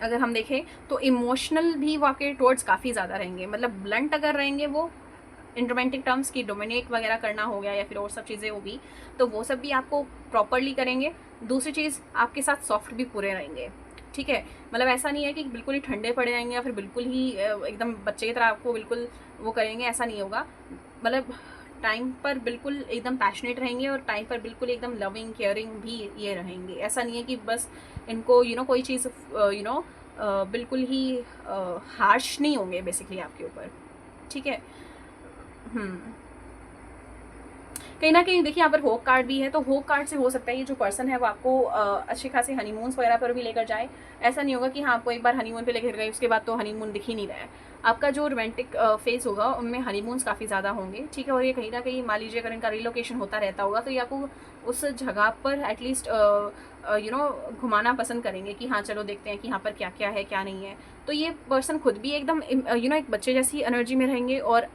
अगर हम देखें तो इमोशनल भी वो आपके टुवर्ड्स काफ़ी ज़्यादा रहेंगे. मतलब ब्लंट अगर रहेंगे वो इन रोमांटिक टर्म्स की, डोमिनेट वगैरह करना हो गया या फिर और सब चीज़ें होगी, तो वो सब भी आपको प्रॉपरली करेंगे. दूसरी चीज़, आपके साथ सॉफ्ट भी पूरे रहेंगे. ठीक है, मतलब ऐसा नहीं है कि बिल्कुल ही ठंडे पड़े रहेंगे या फिर बिल्कुल ही एकदम बच्चे की तरह आपको बिल्कुल वो करेंगे, ऐसा नहीं होगा. मतलब टाइम पर बिल्कुल एकदम पैशनेट रहेंगे और टाइम पर बिल्कुल एकदम लविंग केयरिंग भी ये रहेंगे. ऐसा नहीं है कि बस इनको कोई चीज़ बिल्कुल ही हार्श नहीं होंगे बेसिकली आपके ऊपर. ठीक है, कहीं ना कहीं देखिए यहाँ पर होप कार्ड भी है, तो होप कार्ड से हो सकता है ये जो पर्सन है वो आपको अच्छे खासे हनीमून्स वगैरह पर भी लेकर जाए. ऐसा नहीं होगा कि हाँ आपको एक बार हनीमून पे लेकर गए उसके बाद तो हनीमून दिख ही नहीं रहा है. आपका जो रोमांटिक फेज होगा उनमें हनीमून्स काफ़ी ज़्यादा होंगे. ठीक है, और ये कहीं ना कहीं मान लीजिए अगर इनका रिलोकेशन होता रहता होगा तो ये आपको उस जगह पर एटलीस्ट घुमाना पसंद करेंगे कि हाँ चलो देखते हैं कि यहाँ पर क्या क्या है क्या नहीं है. तो ये पर्सन खुद भी एकदम एक बच्चे जैसी एनर्जी में रहेंगे और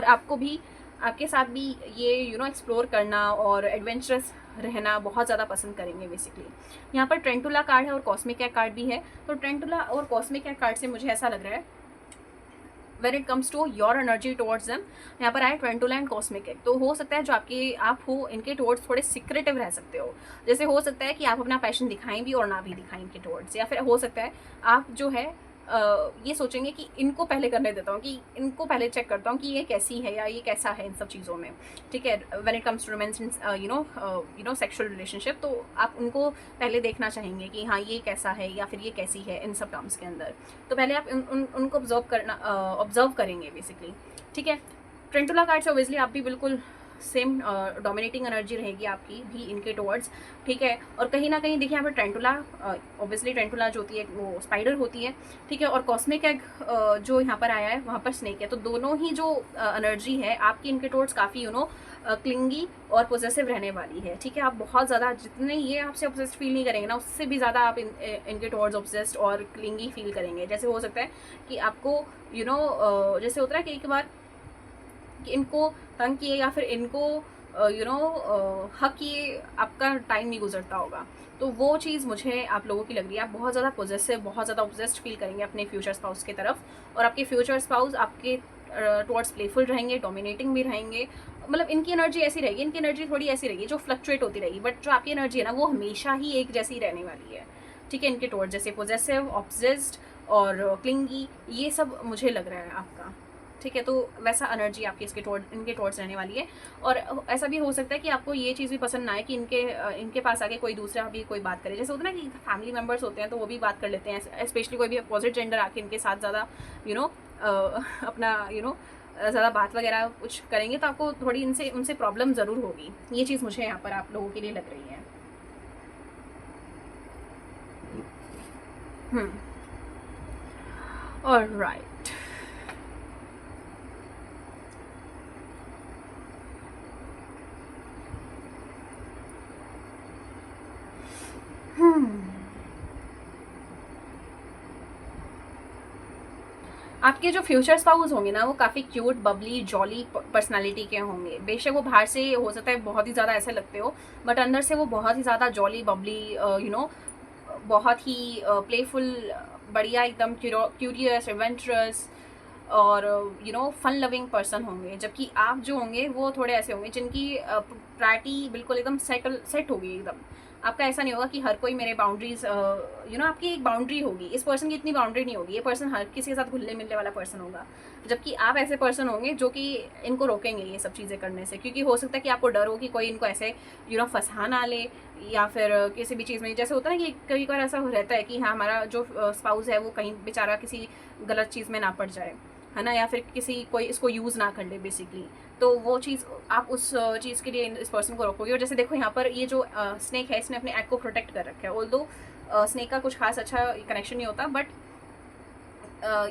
आपको भी, आपके साथ भी ये एक्सप्लोर करना और एडवेंचरस रहना बहुत ज़्यादा पसंद करेंगे बेसिकली. यहाँ पर ट्रेंटुला कार्ड है और कॉस्मिक एग कार्ड भी है. तो ट्रेंटुला और कॉस्मिक एग कार्ड से मुझे ऐसा लग रहा है when it comes to your energy towards them, यहाँ पर आए ट्रेंटुला एंड कॉस्मिक एग. तो हो सकता है जो आप हो इनके टुवर्ड्स थोड़े सीक्रेटिव रह सकते हो. जैसे हो सकता है कि आप अपना पैशन दिखाएं भी और ना भी दिखाएं इनके टुवर्ड्स, या फिर हो सकता है आप जो है ये सोचेंगे कि इनको पहले करने देता हूँ, कि इनको पहले चेक करता हूँ कि ये कैसी है या ये कैसा है इन सब चीज़ों में, ठीक है। When it comes to romance, you know sexual relationship, तो आप उनको पहले देखना चाहेंगे कि हाँ ये कैसा है या फिर ये कैसी है इन सब टर्म्स के अंदर। तो पहले आप उनको ऑब्जर्व करेंगे बेसिकली, ठीक है। ट्रेंटुला कार्ड से ओबियसली आप भी बिल्कुल सेम डोमिनेटिंग एनर्जी रहेगी आपकी भी इनके टुवर्ड्स, ठीक है। और कहीं ना कहीं देखिए यहाँ पर ट्रेंटुला, ऑब्वियसली ट्रेंटुला जो होती है वो स्पाइडर होती है, ठीक है। और कॉस्मिक एग जो यहाँ पर आया है वहाँ पर स्नेक है। तो दोनों ही जो एनर्जी है आपकी इनके टुवर्ड्स काफ़ी क्लिंगी और पोजेसिव रहने वाली है, ठीक है। आप बहुत ज़्यादा, जितने ये आपसे ऑब्सेस्ड फील नहीं करेंगे ना, उससे भी ज़्यादा आप इनके टुवर्ड्स ऑब्सेस्ड और क्लिंगी फील करेंगे। जैसे हो सकता है कि आपको जैसे होता है कि एक बार कि इनको तंग किए या फिर इनको हक किए आपका टाइम नहीं गुजरता होगा। तो वो चीज़ मुझे आप लोगों की लग रही है। आप बहुत ज़्यादा पॉजेसिव, बहुत ज़्यादा ऑब्सेस्ड फील करेंगे अपने फ्यूचर स्पाउस की तरफ, और आपके फ्यूचर स्पाउस आपके टुवर्ड्स प्लेफुल रहेंगे, डोमिनेटिंग भी रहेंगे। मतलब इनकी एनर्जी ऐसी रहेगी, इनकी एनर्जी थोड़ी ऐसी रहेगी जो फ्लक्चुएट होती रहेगी, बट जो आपकी एनर्जी है ना वो हमेशा ही एक जैसी रहने वाली है, ठीक है। इनके टुवर्ड्स जैसे पॉजेसिव, ऑब्सेस्ड और क्लिंगी, ये सब मुझे लग रहा है आपका, ठीक है। तो वैसा एनर्जी आपकी इनके टुवर्ड्स रहने वाली है। और ऐसा भी हो सकता है कि आपको ये चीज़ भी पसंद ना आए कि इनके पास आके कोई दूसरा भी कोई बात करे। जैसे होता है ना कि फैमिली मेम्बर्स होते हैं तो वो भी बात कर लेते हैं, स्पेशली कोई भी अपोजिट जेंडर आके इनके साथ ज़्यादा अपना ज़्यादा बात वगैरह कुछ करेंगे तो आपको थोड़ी उनसे प्रॉब्लम ज़रूर होगी। ये चीज़ मुझे यहाँ पर आप लोगों के लिए लग रही है। ऑलराइट। आपके जो फ्यूचर स्पाउस होंगे ना वो काफ़ी क्यूट, बबली, जॉली पर्सनालिटी के होंगे। बेशक वो बाहर से हो सकता है बहुत ही ज़्यादा ऐसे लगते हो, बट अंदर से वो बहुत ही ज़्यादा जॉली, बबली, बहुत ही प्लेफुल, बढ़िया, एकदम क्यूरियस, एडवेंचरस और फन लविंग पर्सन होंगे। जबकि आप जो होंगे वो थोड़े ऐसे होंगे जिनकी प्रायोरिटी बिल्कुल एकदम सेट होगी एकदम। आपका ऐसा नहीं होगा कि हर कोई मेरे बाउंड्रीज, आपकी एक बाउंड्री होगी। इस पर्सन की इतनी बाउंड्री नहीं होगी। ये पर्सन हर किसी के साथ घुलने मिलने वाला पर्सन होगा। जबकि आप ऐसे पर्सन होंगे जो कि इनको रोकेंगे ये सब चीज़ें करने से, क्योंकि हो सकता है कि आपको डर हो कि कोई इनको ऐसे फंसा ना ले, या फिर किसी भी चीज़ में। जैसे होता है ना कि कई बार ऐसा रहता है कि हाँ हमारा जो स्पाउस है वो कहीं बेचारा किसी गलत चीज़ में ना पड़ जाए, है ना, या फिर कोई इसको यूज़ ना कर ले बेसिकली। तो वो चीज़ आप उस चीज़ के लिए इस पर्सन को रोकोगे। और जैसे देखो यहाँ पर ये जो स्नेक है इसने अपने एग को प्रोटेक्ट कर रखा है। ऑल्दो स्नेक का कुछ खास अच्छा कनेक्शन नहीं होता, बट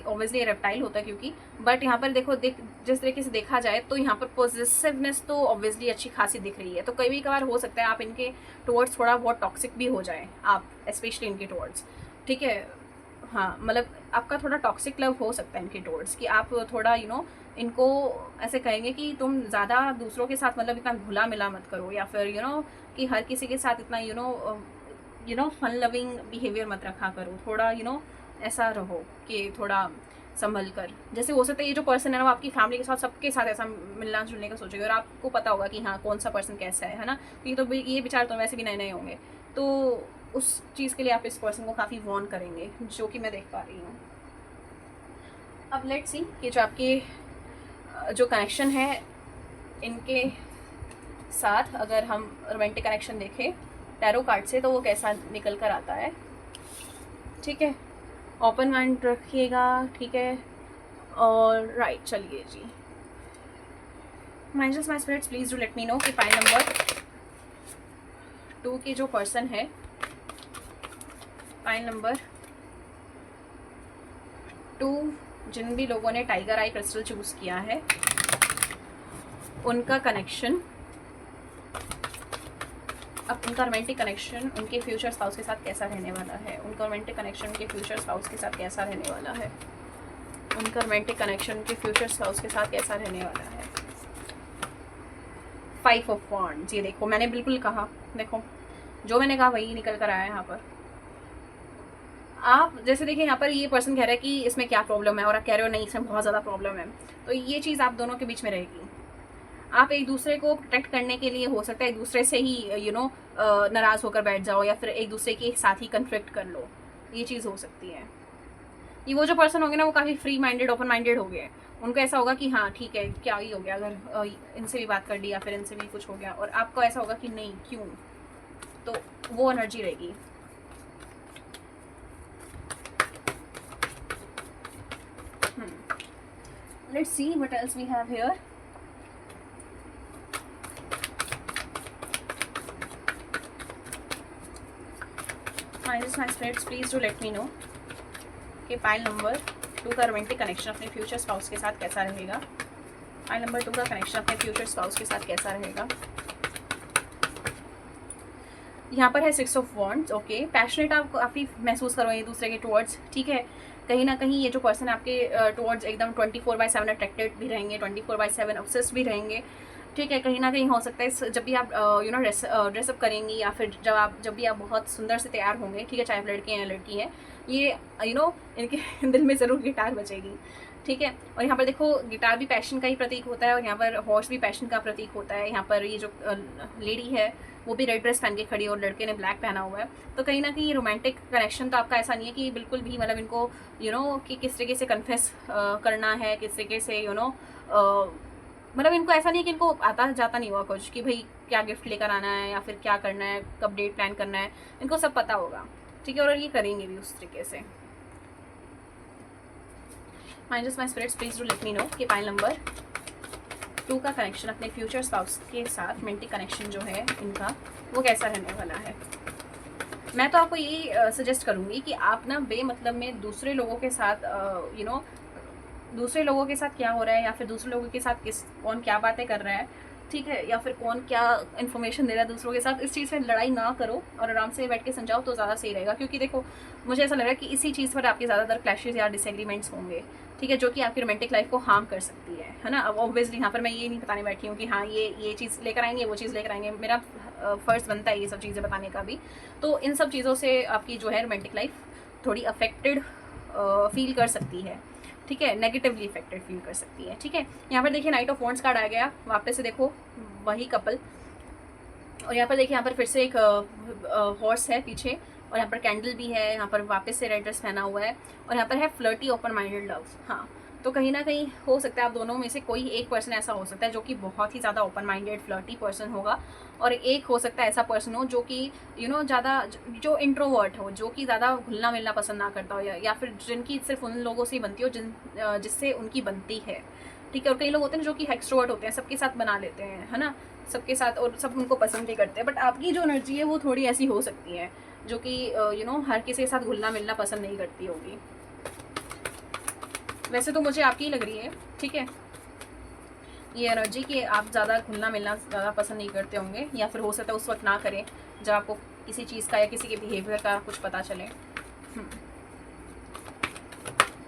ऑब्वियसली रेप्टाइल होता है क्योंकि। बट यहाँ पर देखो जिस तरीके से देखा जाए तो यहाँ पर पॉजिटिवनेस तो ऑब्वियसली अच्छी खासी दिख रही है। तो कई बार हो सकता है आप इनके टुवर्ड्स थोड़ा बहुत टॉक्सिक भी हो जाए, आप स्पेशली इनके टुवर्ड्स, ठीक है। हाँ, मतलब आपका थोड़ा टॉक्सिक लव हो सकता है इनके टुवर्ड्स, कि आप थोड़ा इनको ऐसे कहेंगे कि तुम ज़्यादा दूसरों के साथ मतलब इतना घुला मिला मत करो, या फिर कि हर किसी के साथ इतना फन लविंग बिहेवियर मत रखा करो। थोड़ा ऐसा रहो कि थोड़ा संभल कर। जैसे हो सकता है ये जो पर्सन है ना वो आपकी फैमिली के साथ, सबके साथ ऐसा मिलना जुलने का सोचेगा, और आपको पता होगा कि हाँ कौन सा पर्सन कैसा है ना, क्योंकि तो ये विचार तो वैसे भी नए नए होंगे। तो उस चीज़ के लिए आप इस पर्सन को काफ़ी वॉर्न करेंगे, जो कि मैं देख पा रही हूँ। अब लेट्स सी कि जो आपके जो कनेक्शन है इनके साथ, अगर हम रोमांटिक कनेक्शन देखें टैरो कार्ड से, तो वो कैसा निकल कर आता है, ठीक है। ओपन माइंड रखिएगा, ठीक है। और राइट, चलिए जी। Mind my spirits please do let me know कि पाइल नंबर 2 के जो पर्सन है, पाइल नंबर 2 जिन भी लोगों ने टाइगर आई क्रिस्टल चूज़ किया है, उनका कनेक्शन, अब उनका रोमांटिक कनेक्शन उनके फ्यूचर स्पाउस के साथ कैसा रहने वाला है। उनका रोमांटिक कनेक्शन उनके फ्यूचर स्पाउस के साथ कैसा रहने वाला है। उनका रोमांटिक कनेक्शन उनके फ्यूचर स्पाउस के साथ कैसा रहने वाला है। 5 ऑफ वॉन्ड्स, ये देखो मैंने बिल्कुल कहा, देखो जो मैंने कहा वही निकल कर आया यहाँ पर। आप जैसे देखिए यहाँ पर ये पर्सन कह रहा है कि इसमें क्या प्रॉब्लम है, और आप कह रहे हो नहीं इसमें बहुत ज़्यादा प्रॉब्लम है। तो ये चीज़ आप दोनों के बीच में रहेगी। आप एक दूसरे को प्रोटेक्ट करने के लिए हो सकता है एक दूसरे से ही नाराज़ होकर बैठ जाओ, या फिर एक दूसरे के साथ ही कन्फ्लिक्ट कर लो, ये चीज़ हो सकती है। ये वो जो पर्सन होंगे ना वो काफ़ी फ्री माइंडेड, ओपन माइंडेड हो गए। उनको ऐसा होगा कि हाँ ठीक है, क्या ही हो गया अगर इनसे भी बात कर ली या फिर इनसे भी कुछ हो गया, और आपको ऐसा होगा कि नहीं क्यों, तो वो एनर्जी रहेगी। Let's see what else we have here. My spirits please do let me know कि पाइल नंबर 2 का रोमांटिक कनेक्शन अपने फ्यूचर स्पाउस के साथ कैसा रहेगा। पाइल नंबर 2 का कनेक्शन अपने फ्यूचर स्पाउस के साथ कैसा रहेगा। यहाँ पर है 6 ऑफ वॉन्ड्स। ओके, पैशनेट आप काफ़ी महसूस करो एक दूसरे के टुवर्ड्स, ठीक है। कहीं ना कहीं ये जो पर्सन है आपके टुवर्ड्स एकदम 24/7 अट्रैक्टेड भी रहेंगे, 24/7 ऑब्सेस्ड भी रहेंगे, ठीक है। कहीं ना कहीं हो सकता है जब भी आप ड्रेसअप करेंगी या फिर जब भी आप बहुत सुंदर से तैयार होंगे, ठीक है, चाहे आप लड़के हैं या लड़की हैं, ये इनके दिल में ज़रूर गिटार बजेगी, ठीक है। और यहाँ पर देखो गिटार भी पैशन का ही प्रतीक होता है, और यहाँ पर हॉर्स भी पैशन का प्रतीक होता है। यहाँ पर ये जो लेडी है वो भी रेड ड्रेस पहन के खड़ी है और लड़के ने ब्लैक पहना हुआ है। तो कहीं ना कहीं रोमांटिक कनेक्शन तो आपका ऐसा नहीं है कि बिल्कुल भी मतलब इनको कि किस तरीके से कन्फेस करना है, किस तरीके से मतलब इनको ऐसा नहीं है कि इनको आता जाता नहीं हुआ कुछ कि भाई क्या गिफ्ट लेकर आना है या फिर क्या करना है, कब डेट प्लान करना है, इनको सब पता होगा, ठीक है। और ये करेंगे भी उस तरीके से। My spirits please do let me know कि पाइल नंबर 2 का कनेक्शन अपने फ्यूचर स्पाउस के साथ, रोमांटिक कनेक्शन जो है इनका, वो कैसा रहने वाला है। मैं तो आपको यही सजेस्ट करूँगी कि आप ना बेमतलब में दूसरे लोगों के साथ दूसरे लोगों के साथ क्या हो रहा है या फिर दूसरे लोगों के साथ कौन क्या बातें कर रहा है, ठीक है, या फिर कौन क्या इन्फॉर्मेशन दे रहा है दूसरों के साथ, इस चीज़ में लड़ाई ना करो और आराम से बैठ के समझाओ तो ज़्यादा सही रहेगा। क्योंकि देखो मुझे ऐसा लग रहा है कि इसी चीज़ पर आपके ज़्यादातर क्लैशेस या डिसएग्रीमेंट्स होंगे, ठीक है, जो कि आपकी रोमांटिक लाइफ को हार्म कर सकती है ना। अब ऑब्वियसली यहाँ पर मैं ये नहीं बताने बैठी हूँ कि हाँ ये चीज़ लेकर आएंगे, वो चीज़ लेकर आएंगे, मेरा फ़र्ज़ बनता है ये सब चीज़ें बताने का भी। तो इन सब चीज़ों से आपकी जो है रोमांटिक लाइफ थोड़ी अफेक्टेड फील कर सकती है, ठीक है, नेगेटिवली इफेक्टेड फील कर सकती है, ठीक है। यहाँ पर देखिए नाइट ऑफ वॉन्ड्स कार्ड आ गया, वापस से देखो वही कपल, और यहाँ पर देखिए यहाँ पर फिर से एक हॉर्स है पीछे, और यहाँ पर कैंडल भी है, यहाँ पर वापस से रेड ड्रेस पहना हुआ है, और यहाँ पर है फ्लर्टी ओपन माइंडेड लव। हाँ, तो कहीं ना कहीं हो सकता है आप दोनों में से कोई एक पर्सन ऐसा हो सकता है जो कि बहुत ही ज़्यादा ओपन माइंडेड फ्लर्टी पर्सन होगा, और एक हो सकता है ऐसा पर्सन हो जो कि ज़्यादा जो इंट्रोवर्ट हो, जो कि ज़्यादा घुलना मिलना पसंद ना करता हो, या फिर जिनकी सिर्फ उन लोगों से ही बनती हो जिससे उनकी बनती है, ठीक है। और कई लोग होते हैं जो कि एक्सट्रोवर्ट होते हैं, सबके साथ बना लेते हैं, है ना, सबके साथ, और सब उनको पसंद भी करते हैं। बट आपकी जो एनर्जी है वो थोड़ी ऐसी हो सकती है जो कि हर किसी के साथ घुलना मिलना पसंद नहीं करती होगी। वैसे तो मुझे आपकी ही लग रही है, ठीक है, ये एनर्जी कि आप ज़्यादा घुलना मिलना ज़्यादा पसंद नहीं करते होंगे, या फिर हो सकता है उस वक्त ना करें जब आपको किसी चीज़ का या किसी के बिहेवियर का कुछ पता चले।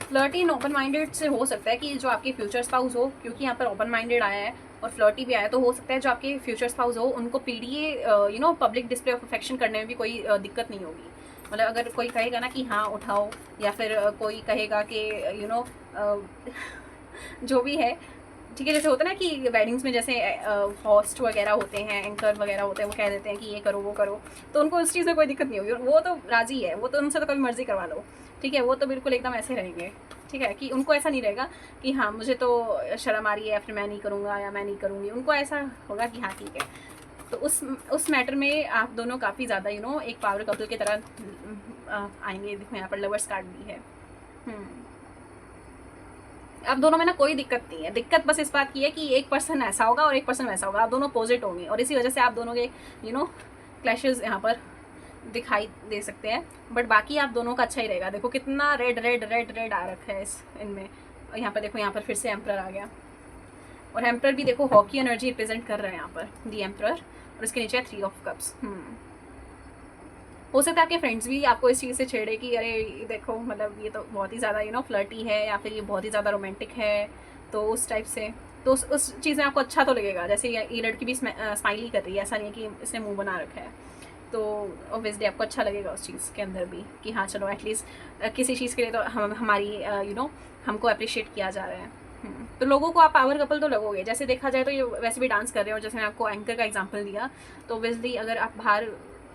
फ्लर्टी एंड ओपन माइंडेड से हो सकता है कि जो आपके फ्यूचर स्पाउस हो, क्योंकि यहाँ पर ओपन माइंडेड आया है और फ्लर्टी भी आया है, तो हो सकता है जो आपके फ्यूचर स्पाउस हो उनको PDA public display of affection करने में भी कोई दिक्कत नहीं होगी। मतलब अगर कोई कहेगा ना कि हाँ उठाओ, या फिर कोई कहेगा कि जो भी है, ठीक है, जैसे होता है ना कि वेडिंग्स में जैसे होस्ट वगैरह होते हैं, एंकर वगैरह होते हैं, वो कह देते हैं कि ये करो वो करो, तो उनको उस चीज़ में कोई दिक्कत नहीं होगी, वो तो राज़ी है, वो तो उनसे तो कभी मर्जी करवा लो, ठीक है, वो तो बिल्कुल एकदम ऐसे रहेंगे, ठीक है, कि उनको ऐसा नहीं रहेगा कि हाँ मुझे तो शर्म आ रही है या फिर मैं नहीं करूँगा या मैं नहीं करूँगी। उनको ऐसा होगा कि हाँ ठीक है। तो उस मैटर में आप दोनों काफ़ी ज़्यादा एक पावर कपल की तरह आएंगे। देखो यहाँ पर लवर्स कार्ड भी है। आप दोनों में ना कोई दिक्कत नहीं है, दिक्कत बस इस बात की है कि एक पर्सन ऐसा होगा और एक पर्सन वैसा होगा, आप दोनों अपोजिट होंगे, और इसी वजह से आप दोनों के क्लैशेस यहाँ पर दिखाई दे सकते हैं। बट बाकी आप दोनों का अच्छा ही रहेगा। देखो कितना रेड रेड रेड रेड आ रखा है इनमें, और यहाँ पर देखो यहाँ पर फिर से एम्परर आ गया, और एम्परर भी देखो हॉकी एनर्जी रिप्रेजेंट कर रहे हैं यहाँ पर, दी एम्परर, और इसके नीचे 3 ऑफ कप्स। हो सकता है आपके फ्रेंड्स भी आपको इस चीज़ से छेड़े कि अरे देखो मतलब ये तो बहुत ही ज़्यादा फ्लर्टी है, या फिर ये बहुत ही ज़्यादा रोमांटिक है, तो उस टाइप से तो उस चीज़ में आपको अच्छा तो लगेगा। जैसे ये लड़की भी स्माइली कर रही है, ऐसा नहीं है कि इसने मुंह बना रखा है, तो ऑब्वियसली आपको अच्छा लगेगा उस चीज़ के अंदर भी कि हाँ चलो एटलीस्ट किसी चीज़ के लिए तो हमारी हमको अप्रिशिएट किया जा रहा है। तो लोगों को आप पावर कपल तो लगोगे। जैसे देखा जाए तो ये वैसे भी डांस कर रहे हो, जैसे मैं आपको एंकर का एग्जांपल दिया, तो ऑब्वियसली अगर आप बाहर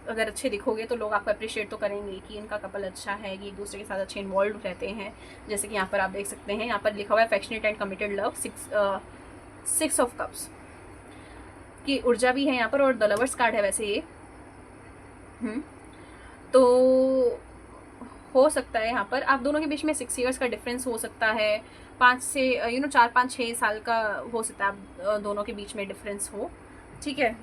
अगर अच्छे दिखोगे तो लोग आपको अप्रिशिएट तो करेंगे कि इनका कपल अच्छा है, कि एक दूसरे के साथ अच्छे इन्वॉल्व रहते हैं। जैसे कि यहाँ पर आप देख सकते हैं, यहाँ पर लिखा हुआ है affectionate and committed love, 6 of cups की ऊर्जा भी है यहाँ पर, और द लवर्स कार्ड है वैसे ये। तो हो सकता है यहाँ पर आप दोनों के बीच में 6 ईयर्स का डिफरेंस हो सकता है, 5 से 4-5-6 साल का हो सकता है आप दोनों के बीच में डिफरेंस हो, ठीक है।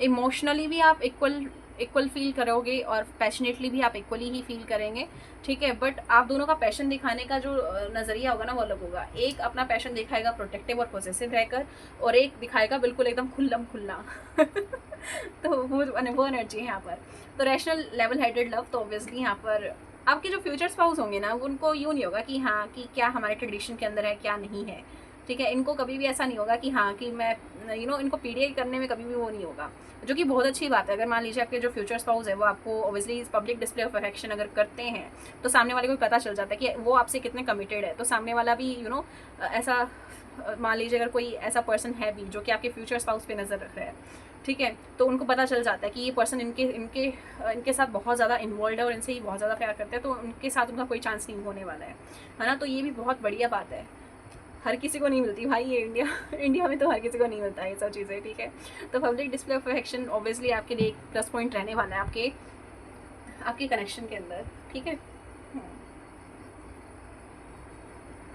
इमोशनली भी आप इक्वल फील करोगे और पैशनेटली भी आप इक्वली ही फील करेंगे, ठीक है। बट आप दोनों का पैशन दिखाने का जो नज़रिया होगा ना वो अलग होगा। एक अपना पैशन दिखाएगा प्रोटेक्टिव और पॉसेसिव रहकर, और एक दिखाएगा बिल्कुल एकदम खुल्लम खुल्ला तो वो एनर्जी है यहाँ पर। तो रैशनल लेवल हेडेड लव, तो ऑब्वियसली यहाँ पर आपके जो फ्यूचर स्पाउस होंगे ना, उनको यूँ नहीं होगा कि हाँ कि क्या हमारे ट्रेडिशन के अंदर है क्या नहीं है, ठीक है। इनको कभी भी ऐसा नहीं होगा कि हाँ कि मैं इनको पीडीए करने में कभी भी वो नहीं होगा, जो कि बहुत अच्छी बात है। अगर मान लीजिए आपके जो फ्यूचर स्पाउस है वो आपको obviously public display of affection अगर करते हैं, तो सामने वाले को भी पता चल जाता है कि वो आपसे कितने कमिटेड है। तो सामने वाला भी ऐसा मान लीजिए अगर कोई ऐसा पर्सन है भी जो कि आपके फ्यूचर स्पाउस पे नज़र रख रहा है, ठीक है, तो उनको पता चल जाता है कि ये पर्सन इनके साथ बहुत ज़्यादा इन्वॉल्व है और इनसे ही बहुत ज़्यादा प्यार करते हैं, तो उनके साथ उनका कोई चांस नहीं होने वाला है ना। तो ये भी बहुत बढ़िया बात है, हर किसी को नहीं मिलती भाई ये इंडिया में तो हर किसी को नहीं मिलता है ये सब चीज़ें, ठीक है। तो public display of affection obviously आपके लिए एक प्लस पॉइंट रहने वाला है आपके कनेक्शन के अंदर, ठीक है।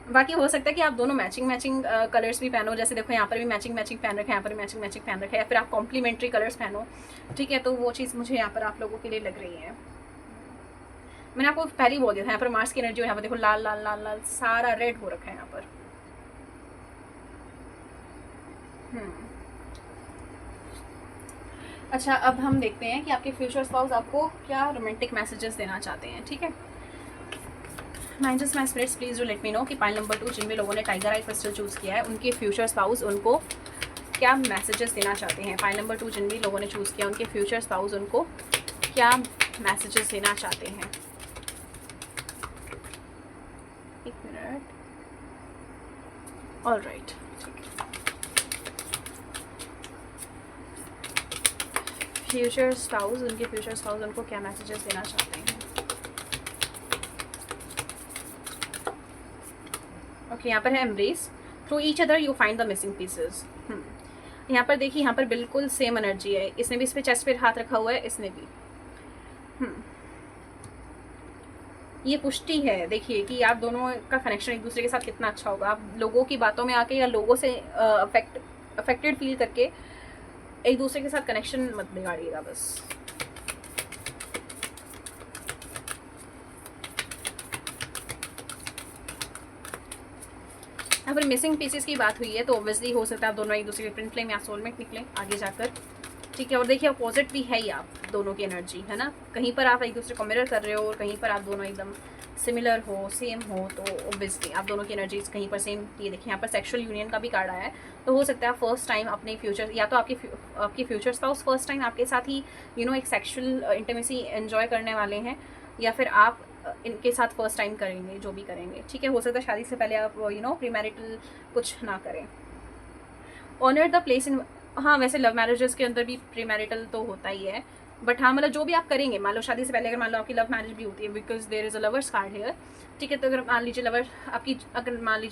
बाकी हो सकता है कि आप दोनों मैचिंग कलर्स भी पहनो, जैसे देखो यहाँ पर भी मैचिंग पहन रखा है, यहाँ पर मैचिंग पहन रखा है, या फिर आप कॉम्प्लीमेंट्री कलर्स पहनो, ठीक है। तो वो चीज़ मुझे यहाँ पर आप लोगों के लिए लग रही है। मैंने आपको पहले ही बोल दिया था, यहाँ पर मार्स की एनर्जी, यहाँ पर देखो लाल लाल लाल लाल सारा रेड हो रखा है यहाँ पर। अच्छा, अब हम देखते हैं कि आपके फ्यूचर स्पाउस आपको क्या रोमांटिक मैसेजेस देना चाहते हैं, ठीक है। Minds my spirits please do let me know कि पाइल नंबर 2 जिन भी लोगों ने टाइगर आई क्रिस्टल चूज़ किया है उनके फ्यूचर स्पाउस उनको क्या मैसेजेस देना चाहते हैं। पाइल नंबर 2 जिन भी लोगों ने चूज़ किया उनके फ्यूचर स्पाउस उनको क्या मैसेजेस देना चाहते हैं। एक minute, all right, future spouse उनको क्या मैसेजेस देना चाहते हैं। ओके, यहाँ पर है embrace, through each other you find the missing pieces. यहाँ पर देखिए, यहाँ पर बिल्कुल सेम एनर्जी है, इसने भी इस पे चेस्ट पे हाथ रखा हुआ है, इसने भी। ये पुष्टि है देखिए कि आप दोनों का कनेक्शन एक दूसरे के साथ कितना अच्छा होगा। आप लोगों की बातों में आके या लोगों से अफेक्टेड फील करके एक दूसरे के साथ कनेक्शन मत बिगाड़िएगा बस। यहाँ पर मिसिंग पीसेस की बात हुई है, तो ऑब्वियसली हो सकता है आप दोनों एक दूसरे के ट्विन फ्लेम या सोलमेट निकले आगे जाकर, ठीक है। और देखिए अपोजिट भी है ही आप दोनों की एनर्जी, है ना। कहीं पर आप एक दूसरे को मिरर कर रहे हो और कहीं पर आप दोनों एकदम सिमिलर हो, सेम हो, तो ऑब्वियसली आप दोनों की एनर्जीज कहीं पर सेम। ये देखिए यहाँ पर सेक्सुअल यूनियन का भी कार्ड आया है, तो हो सकता है फर्स्ट टाइम अपने फ्यूचर, या तो आपकी फ्यूचर स्पाउस फर्स्ट टाइम आपके साथ ही एक सेक्सुअल इंटीमेसी एंजॉय करने वाले हैं, या फिर आप इनके साथ फर्स्ट टाइम करेंगे, जो भी करेंगे, ठीक है। हो सकता है शादी से पहले आप प्रीमैरिटल कुछ ना करें। ऑनर द प्लेस इन, हाँ वैसे लव मैरिजेस के अंदर भी प्रीमैरिटल तो होता ही है, बट हाँ मतलब जो भी आप करेंगे, मान लो शादी से पहले अगर मान लो आपकी लव मैरिज भी होती है, because there is a lovers card here, ठीक है। तो अगर मान लीजिए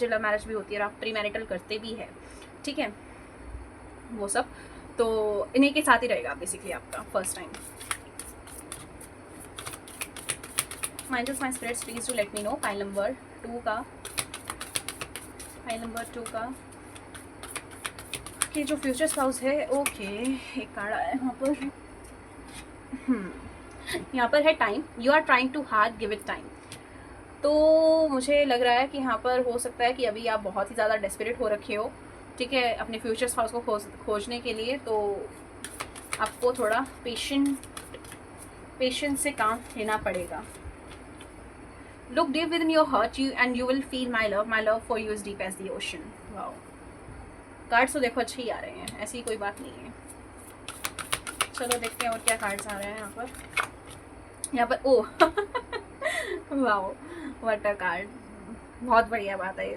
लव मैरिज भी होती है और आप प्रीमैरिटल करते भी है, ठीक है, वो सब तो इन्हीं के साथ ही रहेगा बेसिकली आपका first time. Minds my spirits please to let me know pile number 2 का कि जो फ्यूचर स्पाउस है। ओके, एक कार्ड आया है यहाँ पर। यहाँ पर है time, you are trying too hard, give it time. तो मुझे लग रहा है कि यहाँ पर हो सकता है कि अभी आप बहुत ही ज़्यादा डेस्परेट हो रखे हो, ठीक है, अपने फ्यूचर स्पाउस को खोजने के लिए। तो आपको थोड़ा पेशेंस से काम लेना पड़ेगा। Look deep within your heart and you will feel my love for you is deep as the ocean. Wow, cards तो देखो अच्छे ही आ रहे हैं, ऐसी कोई बात नहीं है। चलो देखते हैं और क्या कार्ड्स आ रहे हैं यहाँ पर। Oh wow, what a card, बहुत बढ़िया बात है ये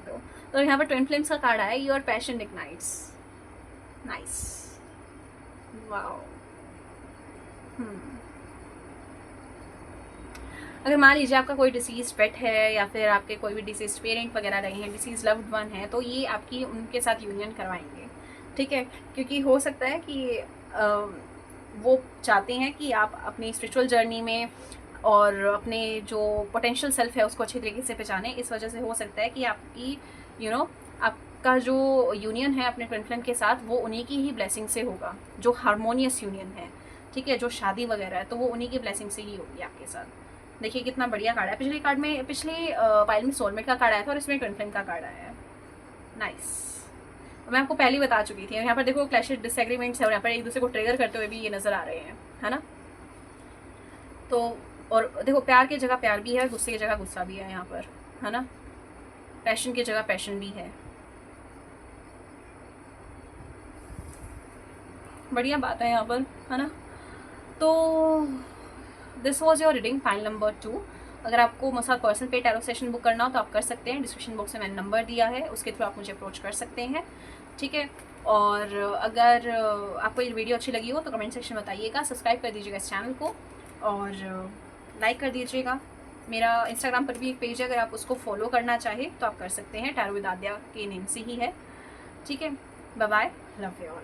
तो यहाँ पर ट्विन फ्लेम्स का कार्ड आया, your passion ignites. Nice, wow, अगर मान लीजिए आपका कोई डिसीज पेट है या फिर आपके कोई भी डिसीज पेरेंट वगैरह रहे हैं, डिसीज लव्ड वन है, तो ये आपकी उनके साथ यूनियन करवाएंगे, ठीक है। क्योंकि हो सकता है कि वो चाहते हैं कि आप अपनी स्पिरिचुअल जर्नी में और अपने जो पोटेंशियल सेल्फ है उसको अच्छी तरीके से पहचाने। इस वजह से हो सकता है कि आपकी आपका जो यूनियन है अपने ट्विन फ्लेम के साथ वो उन्हीं की ही ब्लेसिंग से होगा, जो हारमोनियस यूनियन है, ठीक है, जो शादी वगैरह है, तो वो उन्हीं की ब्लेसिंग से ही होगी आपके साथ। देखिए कितना बढ़िया कार्ड है। पिछले पाइल में सोलमेट का कार्ड आया था और इसमें ट्विन फ्लेम का कार्ड आया है। नाइस। मैं आपको पहले ही बता चुकी थी। यहाँ पर देखो क्लैशेस, डिसएग्रीमेंट्स है और यहाँ पर एक दूसरे को ट्रिगर करते हुए भी ये नज़र आ रहे हैं, है ना। तो और देखो प्यार की जगह प्यार भी है, गुस्से की जगह गुस्सा भी है यहाँ पर, है ना। पैशन की जगह पैशन भी है। बढ़िया बात है यहाँ पर, है ना। तो this was your reading file number 2। अगर आपको मेरे साथ पर्सनल पे टैरो सेशन बुक करना हो तो आप कर सकते हैं। डिस्क्रिप्शन बॉक्स में मैंने नंबर दिया है, उसके थ्रू आप मुझे अप्रोच कर सकते हैं, ठीक है। और अगर आपको ये वीडियो अच्छी लगी हो तो कमेंट सेक्शन में बताइएगा, सब्सक्राइब कर दीजिएगा इस चैनल को और लाइक कर दीजिएगा। मेरा इंस्टाग्राम पर भी एक पेज है, अगर आप उसको फॉलो करना चाहें तो आप कर सकते हैं, टैरो विद आद्या के नेम से ही है, ठीक है। Bye bye, love you all.